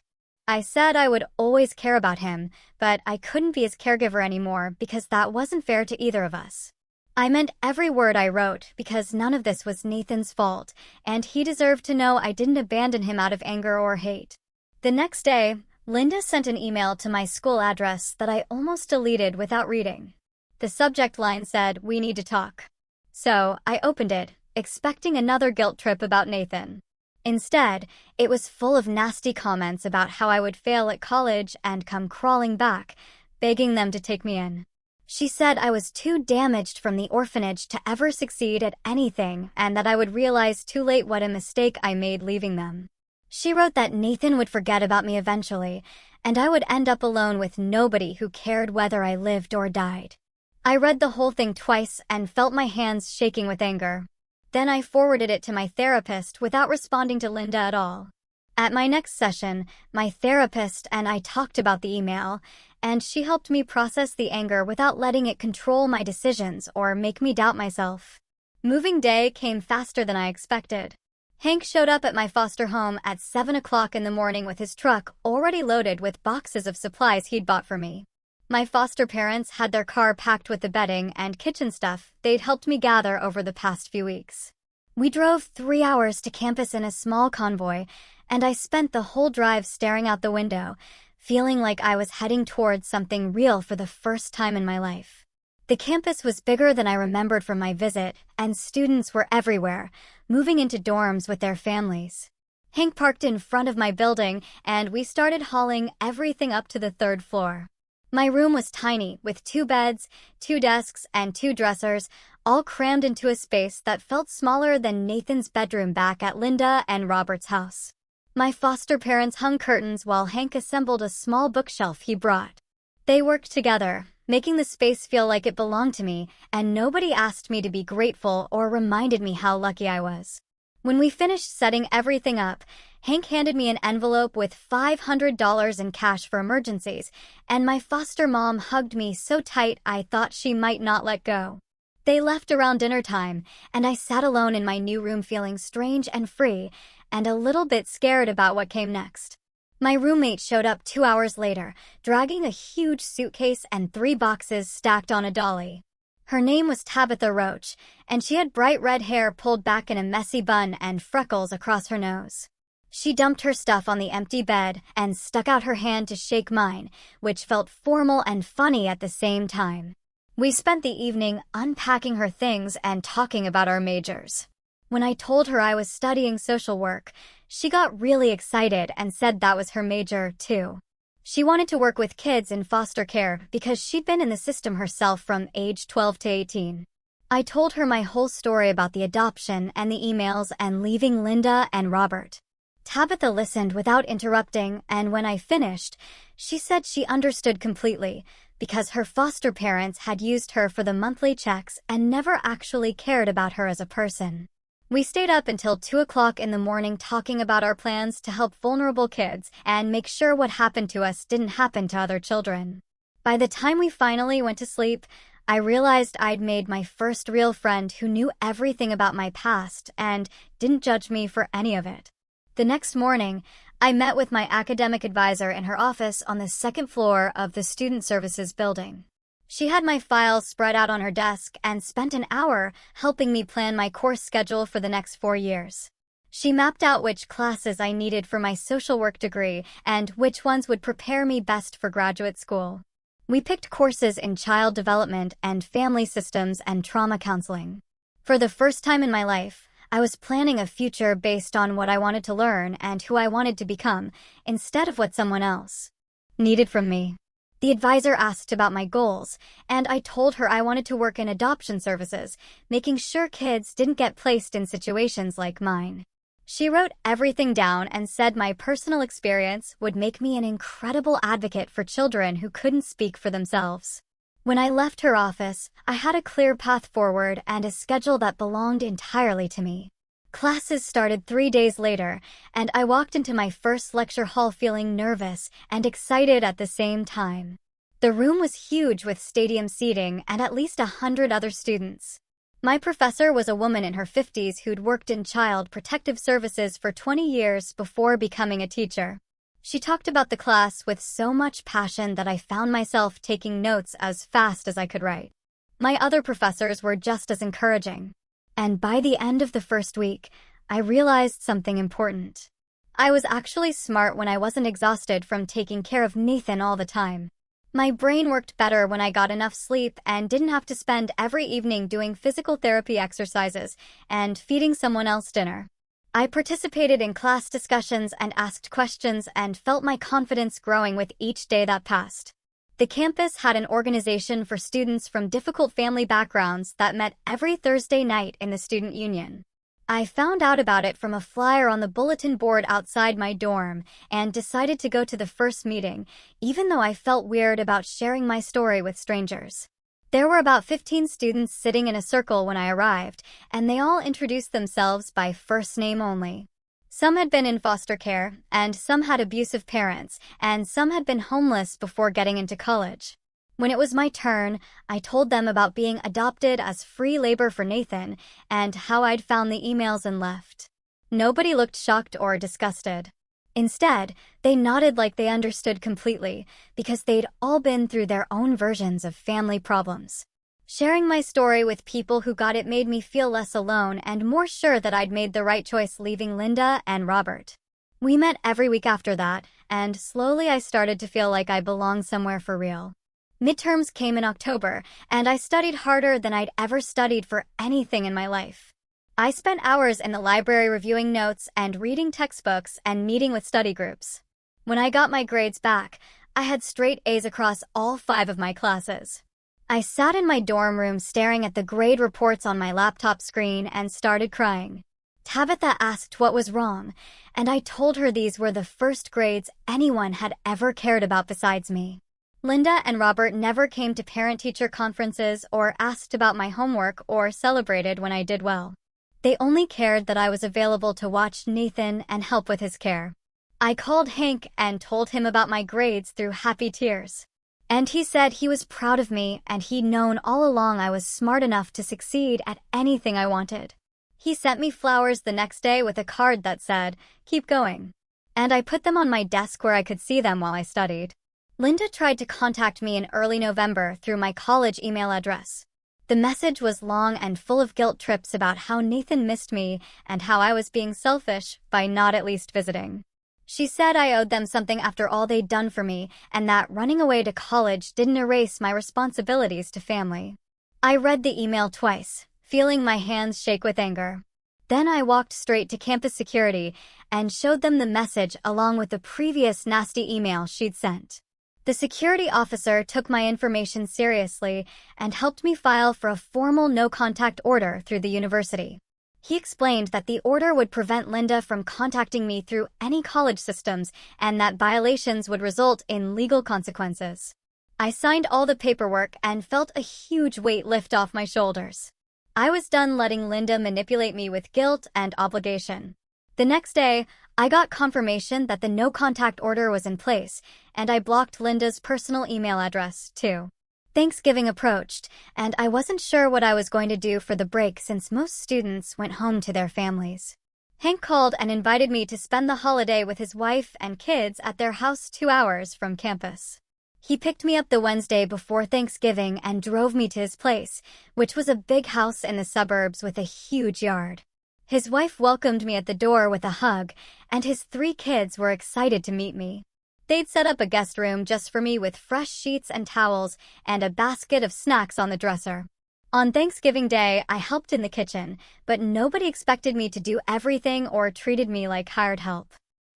I said I would always care about him, but I couldn't be his caregiver anymore because that wasn't fair to either of us. I meant every word I wrote because none of this was Nathan's fault, and he deserved to know I didn't abandon him out of anger or hate. The next day, Linda sent an email to my school address that I almost deleted without reading. The subject line said, "We need to talk." So I opened it, expecting another guilt trip about Nathan. Instead, it was full of nasty comments about how I would fail at college and come crawling back, begging them to take me in. She said I was too damaged from the orphanage to ever succeed at anything and that I would realize too late what a mistake I made leaving them. She wrote that Nathan would forget about me eventually, and I would end up alone with nobody who cared whether I lived or died. I read the whole thing twice and felt my hands shaking with anger. Then I forwarded it to my therapist without responding to Linda at all. At my next session, my therapist and I talked about the email, and she helped me process the anger without letting it control my decisions or make me doubt myself. Moving day came faster than I expected. Hank showed up at my foster home at 7 o'clock in the morning with his truck already loaded with boxes of supplies he'd bought for me. My foster parents had their car packed with the bedding and kitchen stuff they'd helped me gather over the past few weeks. We drove 3 hours to campus in a small convoy, and I spent the whole drive staring out the window, feeling like I was heading towards something real for the first time in my life. The campus was bigger than I remembered from my visit, and students were everywhere, moving into dorms with their families. Hank parked in front of my building, and we started hauling everything up to the 3rd floor. My room was tiny, with 2 beds, 2 desks, and 2 dressers, all crammed into a space that felt smaller than Nathan's bedroom back at Linda and Robert's house. My foster parents hung curtains while Hank assembled a small bookshelf he brought. They worked together, making the space feel like it belonged to me, and nobody asked me to be grateful or reminded me how lucky I was. When we finished setting everything up, Hank handed me an envelope with $500 in cash for emergencies, and my foster mom hugged me so tight I thought she might not let go. They left around dinner time, and I sat alone in my new room feeling strange and free, and a little bit scared about what came next. My roommate showed up 2 hours later, dragging a huge suitcase and 3 boxes stacked on a dolly. Her name was Tabitha Roach, and she had bright red hair pulled back in a messy bun and freckles across her nose. She dumped her stuff on the empty bed and stuck out her hand to shake mine, which felt formal and funny at the same time. We spent the evening unpacking her things and talking about our majors. When I told her I was studying social work, she got really excited and said that was her major, too. She wanted to work with kids in foster care because she'd been in the system herself from age 12 to 18. I told her my whole story about the adoption and the emails and leaving Linda and Robert. Tabitha listened without interrupting, and when I finished, she said she understood completely because her foster parents had used her for the monthly checks and never actually cared about her as a person. We stayed up until 2 o'clock in the morning talking about our plans to help vulnerable kids and make sure what happened to us didn't happen to other children. By the time we finally went to sleep, I realized I'd made my first real friend who knew everything about my past and didn't judge me for any of it. The next morning, I met with my academic advisor in her office on the 2nd floor of the Student Services building. She had my files spread out on her desk and spent an hour helping me plan my course schedule for the next 4 years. She mapped out which classes I needed for my social work degree and which ones would prepare me best for graduate school. We picked courses in child development and family systems and trauma counseling. For the first time in my life, I was planning a future based on what I wanted to learn and who I wanted to become, instead of what someone else needed from me. The advisor asked about my goals, and I told her I wanted to work in adoption services, making sure kids didn't get placed in situations like mine. She wrote everything down and said my personal experience would make me an incredible advocate for children who couldn't speak for themselves. When I left her office, I had a clear path forward and a schedule that belonged entirely to me. Classes started 3 days later, and I walked into my first lecture hall feeling nervous and excited at the same time. The room was huge with stadium seating and at least 100 other students. My professor was a woman in her 50s who'd worked in child protective services for 20 years before becoming a teacher. She talked about the class with so much passion that I found myself taking notes as fast as I could write. My other professors were just as encouraging. And by the end of the first week, I realized something important. I was actually smart when I wasn't exhausted from taking care of Nathan all the time. My brain worked better when I got enough sleep and didn't have to spend every evening doing physical therapy exercises and feeding someone else dinner. I participated in class discussions and asked questions and felt my confidence growing with each day that passed. The campus had an organization for students from difficult family backgrounds that met every Thursday night in the student union. I found out about it from a flyer on the bulletin board outside my dorm and decided to go to the first meeting, even though I felt weird about sharing my story with strangers. There were about 15 students sitting in a circle when I arrived, and they all introduced themselves by first name only. Some had been in foster care, and some had abusive parents, and some had been homeless before getting into college. When it was my turn, I told them about being adopted as free labor for Nathan and how I'd found the emails and left. Nobody looked shocked or disgusted. Instead, they nodded like they understood completely, because they'd all been through their own versions of family problems. Sharing my story with people who got it made me feel less alone and more sure that I'd made the right choice leaving Linda and Robert. We met every week after that, and slowly I started to feel like I belonged somewhere for real. Midterms came in October, and I studied harder than I'd ever studied for anything in my life. I spent hours in the library reviewing notes and reading textbooks and meeting with study groups. When I got my grades back, I had straight A's across all 5 of my classes. I sat in my dorm room staring at the grade reports on my laptop screen and started crying. Tabitha asked what was wrong, and I told her these were the first grades anyone had ever cared about besides me. Linda and Robert never came to parent-teacher conferences or asked about my homework or celebrated when I did well. They only cared that I was available to watch Nathan and help with his care. I called Hank and told him about my grades through happy tears. And he said he was proud of me and he'd known all along I was smart enough to succeed at anything I wanted. He sent me flowers the next day with a card that said, "Keep going." And I put them on my desk where I could see them while I studied. Linda tried to contact me in early November through my college email address. The message was long and full of guilt trips about how Nathan missed me and how I was being selfish by not at least visiting. She said I owed them something after all they'd done for me and that running away to college didn't erase my responsibilities to family. I read the email twice, feeling my hands shake with anger. Then I walked straight to campus security and showed them the message along with the previous nasty email she'd sent. The security officer took my information seriously and helped me file for a formal no-contact order through the university. He explained that the order would prevent Linda from contacting me through any college systems and that violations would result in legal consequences. I signed all the paperwork and felt a huge weight lift off my shoulders. I was done letting Linda manipulate me with guilt and obligation. The next day, I got confirmation that the no-contact order was in place, and I blocked Linda's personal email address, too. Thanksgiving approached, and I wasn't sure what I was going to do for the break since most students went home to their families. Hank called and invited me to spend the holiday with his wife and kids at their house 2 hours from campus. He picked me up the Wednesday before Thanksgiving and drove me to his place, which was a big house in the suburbs with a huge yard. His wife welcomed me at the door with a hug, and his 3 kids were excited to meet me. They'd set up a guest room just for me with fresh sheets and towels and a basket of snacks on the dresser. On Thanksgiving Day, I helped in the kitchen, but nobody expected me to do everything or treated me like hired help.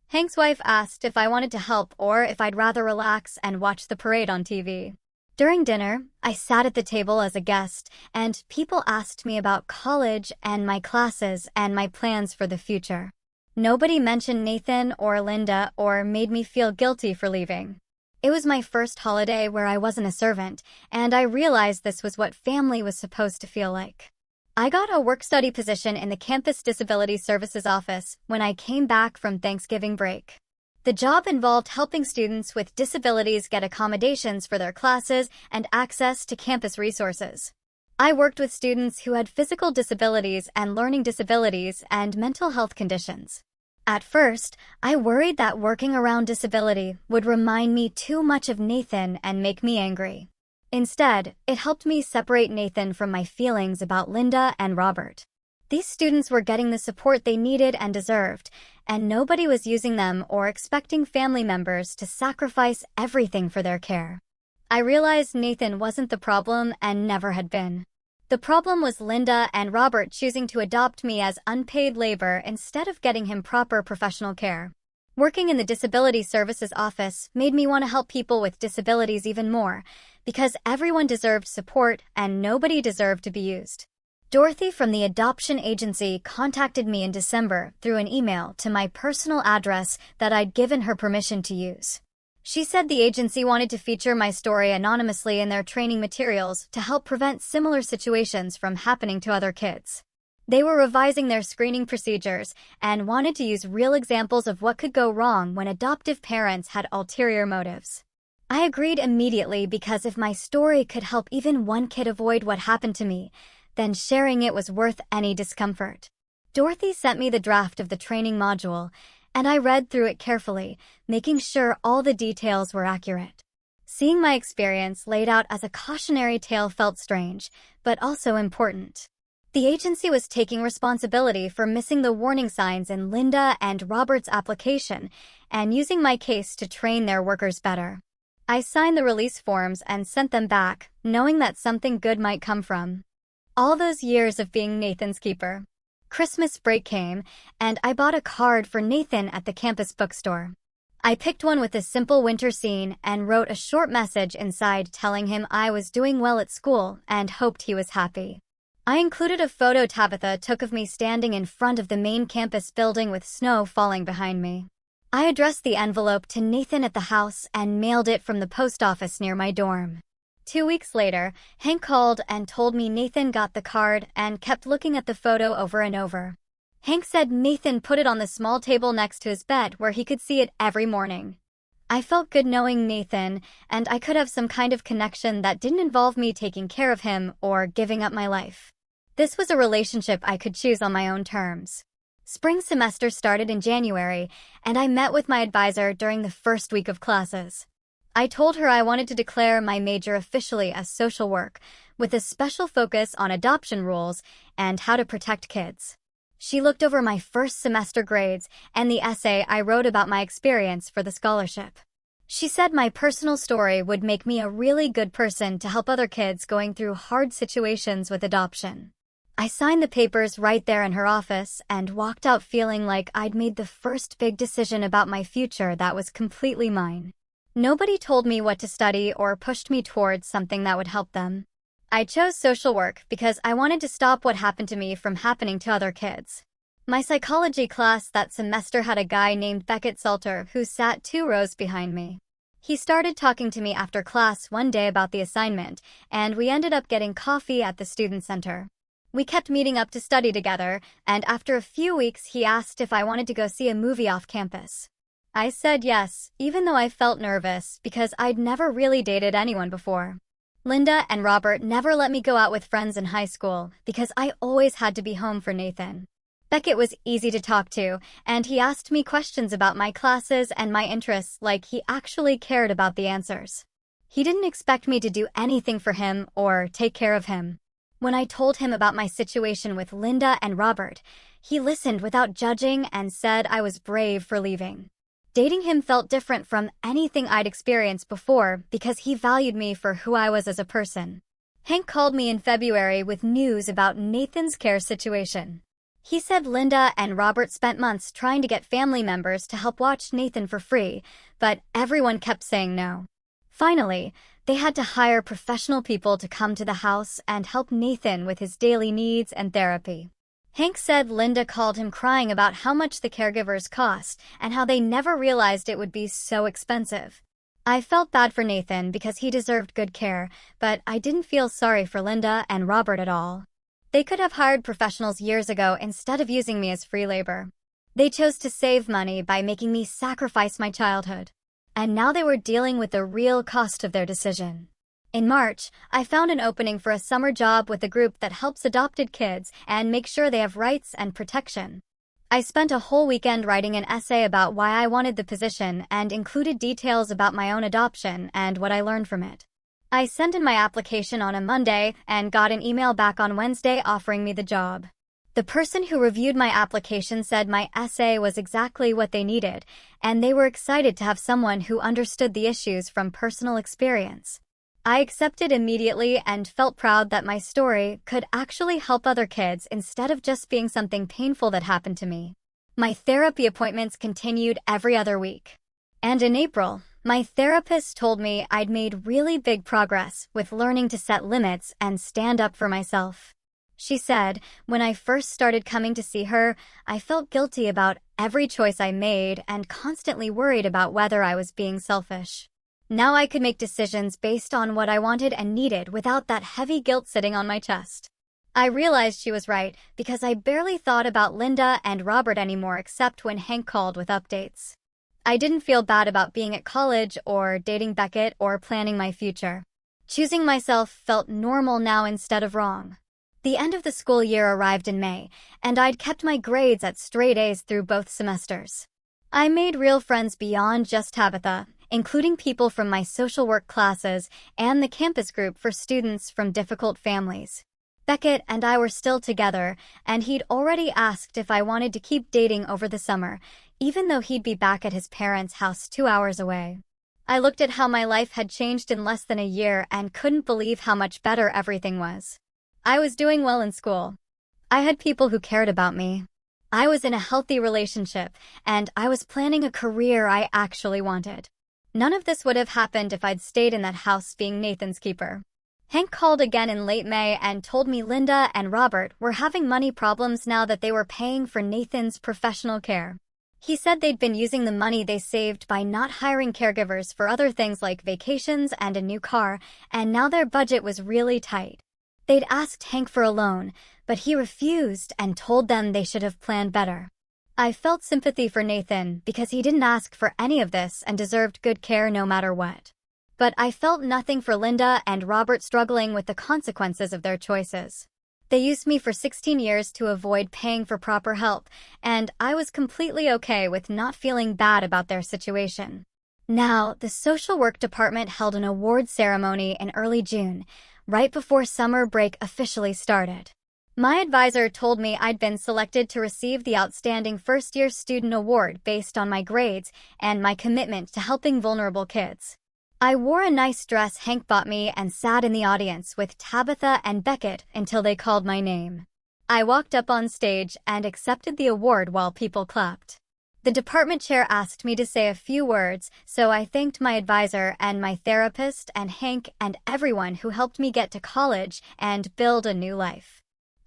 Hank's wife asked if I wanted to help or if I'd rather relax and watch the parade on TV. During dinner, I sat at the table as a guest, and people asked me about college and my classes and my plans for the future. Nobody mentioned Nathan or Linda or made me feel guilty for leaving. It was my first holiday where I wasn't a servant, and I realized this was what family was supposed to feel like. I got a work-study position in the Campus Disability Services office when I came back from Thanksgiving break. The job involved helping students with disabilities get accommodations for their classes and access to campus resources. I worked with students who had physical disabilities and learning disabilities and mental health conditions. At first, I worried that working around disability would remind me too much of Nathan and make me angry. Instead, it helped me separate Nathan from my feelings about Linda and Robert. These students were getting the support they needed and deserved, and nobody was using them or expecting family members to sacrifice everything for their care. I realized Nathan wasn't the problem and never had been. The problem was Linda and Robert choosing to adopt me as unpaid labor instead of getting him proper professional care. Working in the Disability Services office made me want to help people with disabilities even more, because everyone deserved support and nobody deserved to be used. Dorothy from the adoption agency contacted me in December through an email to my personal address that I'd given her permission to use. She said the agency wanted to feature my story anonymously in their training materials to help prevent similar situations from happening to other kids. They were revising their screening procedures and wanted to use real examples of what could go wrong when adoptive parents had ulterior motives. I agreed immediately because if my story could help even one kid avoid what happened to me, then sharing it was worth any discomfort. Dorothy sent me the draft of the training module, and I read through it carefully, making sure all the details were accurate. Seeing my experience laid out as a cautionary tale felt strange, but also important. The agency was taking responsibility for missing the warning signs in Linda and Robert's application and using my case to train their workers better. I signed the release forms and sent them back, knowing that something good might come from all those years of being Nathan's keeper. Christmas break came, and I bought a card for Nathan at the campus bookstore. I picked one with a simple winter scene and wrote a short message inside telling him I was doing well at school and hoped he was happy. I included a photo Tabitha took of me standing in front of the main campus building with snow falling behind me. I addressed the envelope to Nathan at the house and mailed it from the post office near my dorm. 2 weeks later, Hank called and told me Nathan got the card and kept looking at the photo over and over. Hank said Nathan put it on the small table next to his bed where he could see it every morning. I felt good knowing Nathan, and I could have some kind of connection that didn't involve me taking care of him or giving up my life. This was a relationship I could choose on my own terms. Spring semester started in January, and I met with my advisor during the first week of classes. I told her I wanted to declare my major officially as social work, with a special focus on adoption rules and how to protect kids. She looked over my first semester grades and the essay I wrote about my experience for the scholarship. She said my personal story would make me a really good person to help other kids going through hard situations with adoption. I signed the papers right there in her office and walked out feeling like I'd made the first big decision about my future that was completely mine. Nobody told me what to study or pushed me towards something that would help them. I chose social work because I wanted to stop what happened to me from happening to other kids. My psychology class that semester had a guy named Beckett Salter who sat 2 rows behind me. He started talking to me after class one day about the assignment, and we ended up getting coffee at the student center. We kept meeting up to study together, and after a few weeks he asked if I wanted to go see a movie off campus. I said yes, even though I felt nervous because I'd never really dated anyone before. Linda and Robert never let me go out with friends in high school because I always had to be home for Nathan. Beckett was easy to talk to, and he asked me questions about my classes and my interests like he actually cared about the answers. He didn't expect me to do anything for him or take care of him. When I told him about my situation with Linda and Robert, he listened without judging and said I was brave for leaving. Dating him felt different from anything I'd experienced before because he valued me for who I was as a person. Hank called me in February with news about Nathan's care situation. He said Linda and Robert spent months trying to get family members to help watch Nathan for free, but everyone kept saying no. Finally, they had to hire professional people to come to the house and help Nathan with his daily needs and therapy. Hank said Linda called him crying about how much the caregivers cost and how they never realized it would be so expensive. I felt bad for Nathan because he deserved good care, but I didn't feel sorry for Linda and Robert at all. They could have hired professionals years ago instead of using me as free labor. They chose to save money by making me sacrifice my childhood. And now they were dealing with the real cost of their decision. In March, I found an opening for a summer job with a group that helps adopted kids and makes sure they have rights and protection. I spent a whole weekend writing an essay about why I wanted the position and included details about my own adoption and what I learned from it. I sent in my application on a Monday and got an email back on Wednesday offering me the job. The person who reviewed my application said my essay was exactly what they needed, and they were excited to have someone who understood the issues from personal experience. I accepted immediately and felt proud that my story could actually help other kids instead of just being something painful that happened to me. My therapy appointments continued every other week. And in April, my therapist told me I'd made really big progress with learning to set limits and stand up for myself. She said, when I first started coming to see her, I felt guilty about every choice I made and constantly worried about whether I was being selfish. Now I could make decisions based on what I wanted and needed without that heavy guilt sitting on my chest. I realized she was right because I barely thought about Linda and Robert anymore except when Hank called with updates. I didn't feel bad about being at college or dating Beckett or planning my future. Choosing myself felt normal now instead of wrong. The end of the school year arrived in May, and I'd kept my grades at straight A's through both semesters. I made real friends beyond just Tabitha, including people from my social work classes and the campus group for students from difficult families. Beckett and I were still together, and he'd already asked if I wanted to keep dating over the summer, even though he'd be back at his parents' house 2 hours away. I looked at how my life had changed in less than a year and couldn't believe how much better everything was. I was doing well in school. I had people who cared about me. I was in a healthy relationship, and I was planning a career I actually wanted. None of this would have happened if I'd stayed in that house being Nathan's keeper. Hank called again in late May and told me Linda and Robert were having money problems now that they were paying for Nathan's professional care. He said they'd been using the money they saved by not hiring caregivers for other things like vacations and a new car, and now their budget was really tight. They'd asked Hank for a loan, but he refused and told them they should have planned better. I felt sympathy for Nathan because he didn't ask for any of this and deserved good care no matter what. But I felt nothing for Linda and Robert struggling with the consequences of their choices. They used me for 16 years to avoid paying for proper help, and I was completely okay with not feeling bad about their situation. Now, the social work department held an award ceremony in early June, right before summer break officially started. My advisor told me I'd been selected to receive the Outstanding First-Year Student Award based on my grades and my commitment to helping vulnerable kids. I wore a nice dress Hank bought me and sat in the audience with Tabitha and Beckett until they called my name. I walked up on stage and accepted the award while people clapped. The department chair asked me to say a few words, so I thanked my advisor and my therapist and Hank and everyone who helped me get to college and build a new life.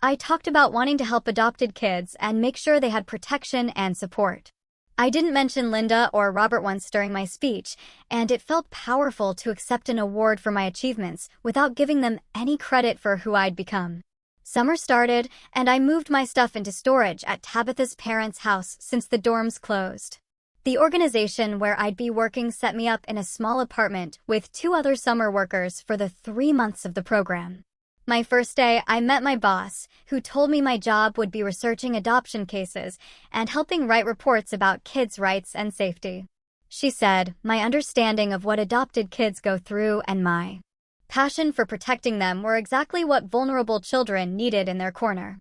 I talked about wanting to help adopted kids and make sure they had protection and support. I didn't mention Linda or Robert once during my speech, and it felt powerful to accept an award for my achievements without giving them any credit for who I'd become. Summer started, and I moved my stuff into storage at Tabitha's parents' house since the dorms closed. The organization where I'd be working set me up in a small apartment with 2 other summer workers for the 3 months of the program. My first day, I met my boss, who told me my job would be researching adoption cases and helping write reports about kids' rights and safety. She said, "My understanding of what adopted kids go through and my passion for protecting them were exactly what vulnerable children needed in their corner."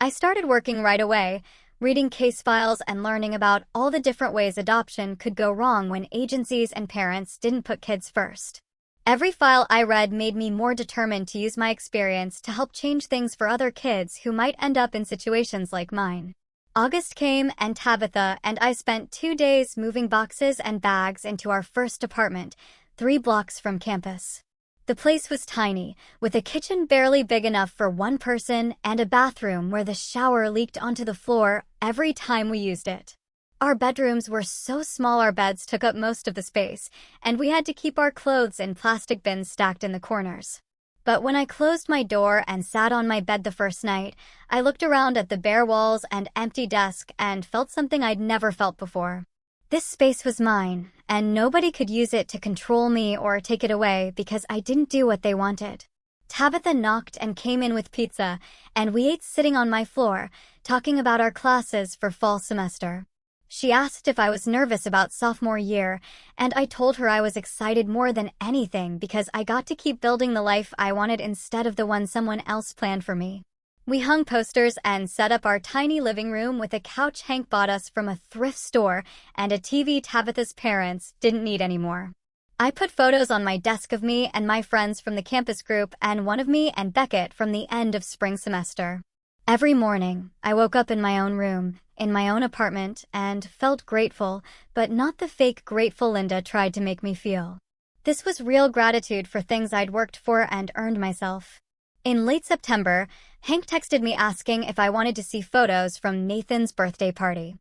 I started working right away, reading case files and learning about all the different ways adoption could go wrong when agencies and parents didn't put kids first. Every file I read made me more determined to use my experience to help change things for other kids who might end up in situations like mine. August came and Tabitha and I spent 2 days moving boxes and bags into our first apartment, 3 blocks from campus. The place was tiny, with a kitchen barely big enough for one person and a bathroom where the shower leaked onto the floor every time we used it. Our bedrooms were so small our beds took up most of the space, and we had to keep our clothes in plastic bins stacked in the corners. But when I closed my door and sat on my bed the first night, I looked around at the bare walls and empty desk and felt something I'd never felt before. This space was mine, and nobody could use it to control me or take it away because I didn't do what they wanted. Tabitha knocked and came in with pizza, and we ate sitting on my floor, talking about our classes for fall semester. She asked if I was nervous about sophomore year, and I told her I was excited more than anything because I got to keep building the life I wanted instead of the one someone else planned for me. We hung posters and set up our tiny living room with a couch Hank bought us from a thrift store and a TV Tabitha's parents didn't need anymore. I put photos on my desk of me and my friends from the campus group and one of me and Beckett from the end of spring semester. Every morning, I woke up in my own room, in my own apartment, and felt grateful, but not the fake grateful Linda tried to make me feel. This was real gratitude for things I'd worked for and earned myself. In late September, Hank texted me asking if I wanted to see photos from Nathan's birthday party.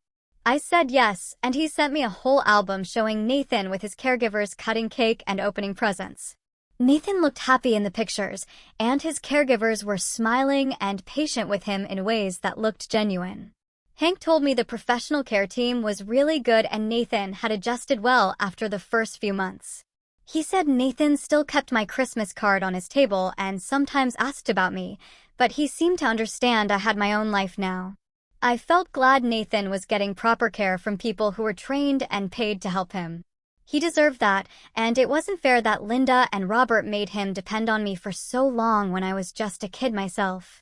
I said yes, and he sent me a whole album showing Nathan with his caregivers cutting cake and opening presents. Nathan looked happy in the pictures, and his caregivers were smiling and patient with him in ways that looked genuine. Hank told me the professional care team was really good and Nathan had adjusted well after the first few months. He said Nathan still kept my Christmas card on his table and sometimes asked about me, but he seemed to understand I had my own life now. I felt glad Nathan was getting proper care from people who were trained and paid to help him. He deserved that, and it wasn't fair that Linda and Robert made him depend on me for so long when I was just a kid myself.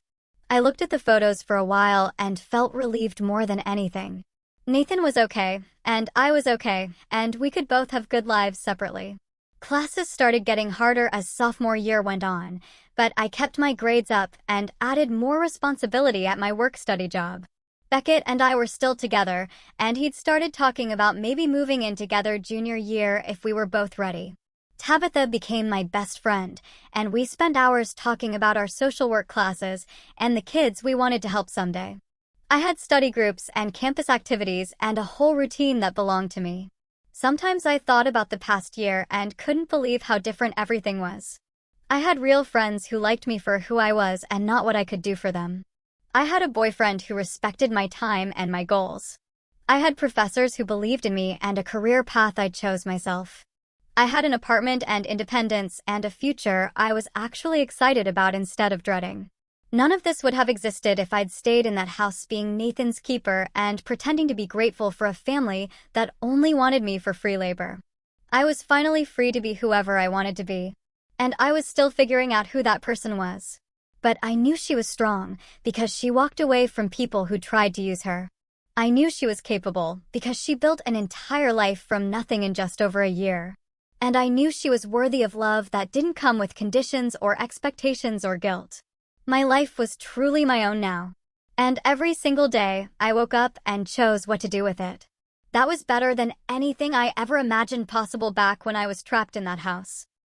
I looked at the photos for a while and felt relieved more than anything. Nathan was okay, and I was okay, and we could both have good lives separately. Classes started getting harder as sophomore year went on, but I kept my grades up and added more responsibility at my work-study job. Beckett and I were still together, and he'd started talking about maybe moving in together junior year if we were both ready. Tabitha became my best friend, and we spent hours talking about our social work classes and the kids we wanted to help someday. I had study groups and campus activities and a whole routine that belonged to me. Sometimes I thought about the past year and couldn't believe how different everything was. I had real friends who liked me for who I was and not what I could do for them. I had a boyfriend who respected my time and my goals. I had professors who believed in me and a career path I chose myself. I had an apartment and independence and a future I was actually excited about instead of dreading. None of this would have existed if I'd stayed in that house being Nathan's keeper and pretending to be grateful for a family that only wanted me for free labor. I was finally free to be whoever I wanted to be, and I was still figuring out who that person was. But I knew she was strong because she walked away from people who tried to use her. I knew she was capable because she built an entire life from nothing in just over a year. And I knew she was worthy of love that didn't come with conditions or expectations or guilt. My life was truly my own now. And every single day, I woke up and chose what to do with it. That was better than anything I ever imagined possible back when I was trapped in that house.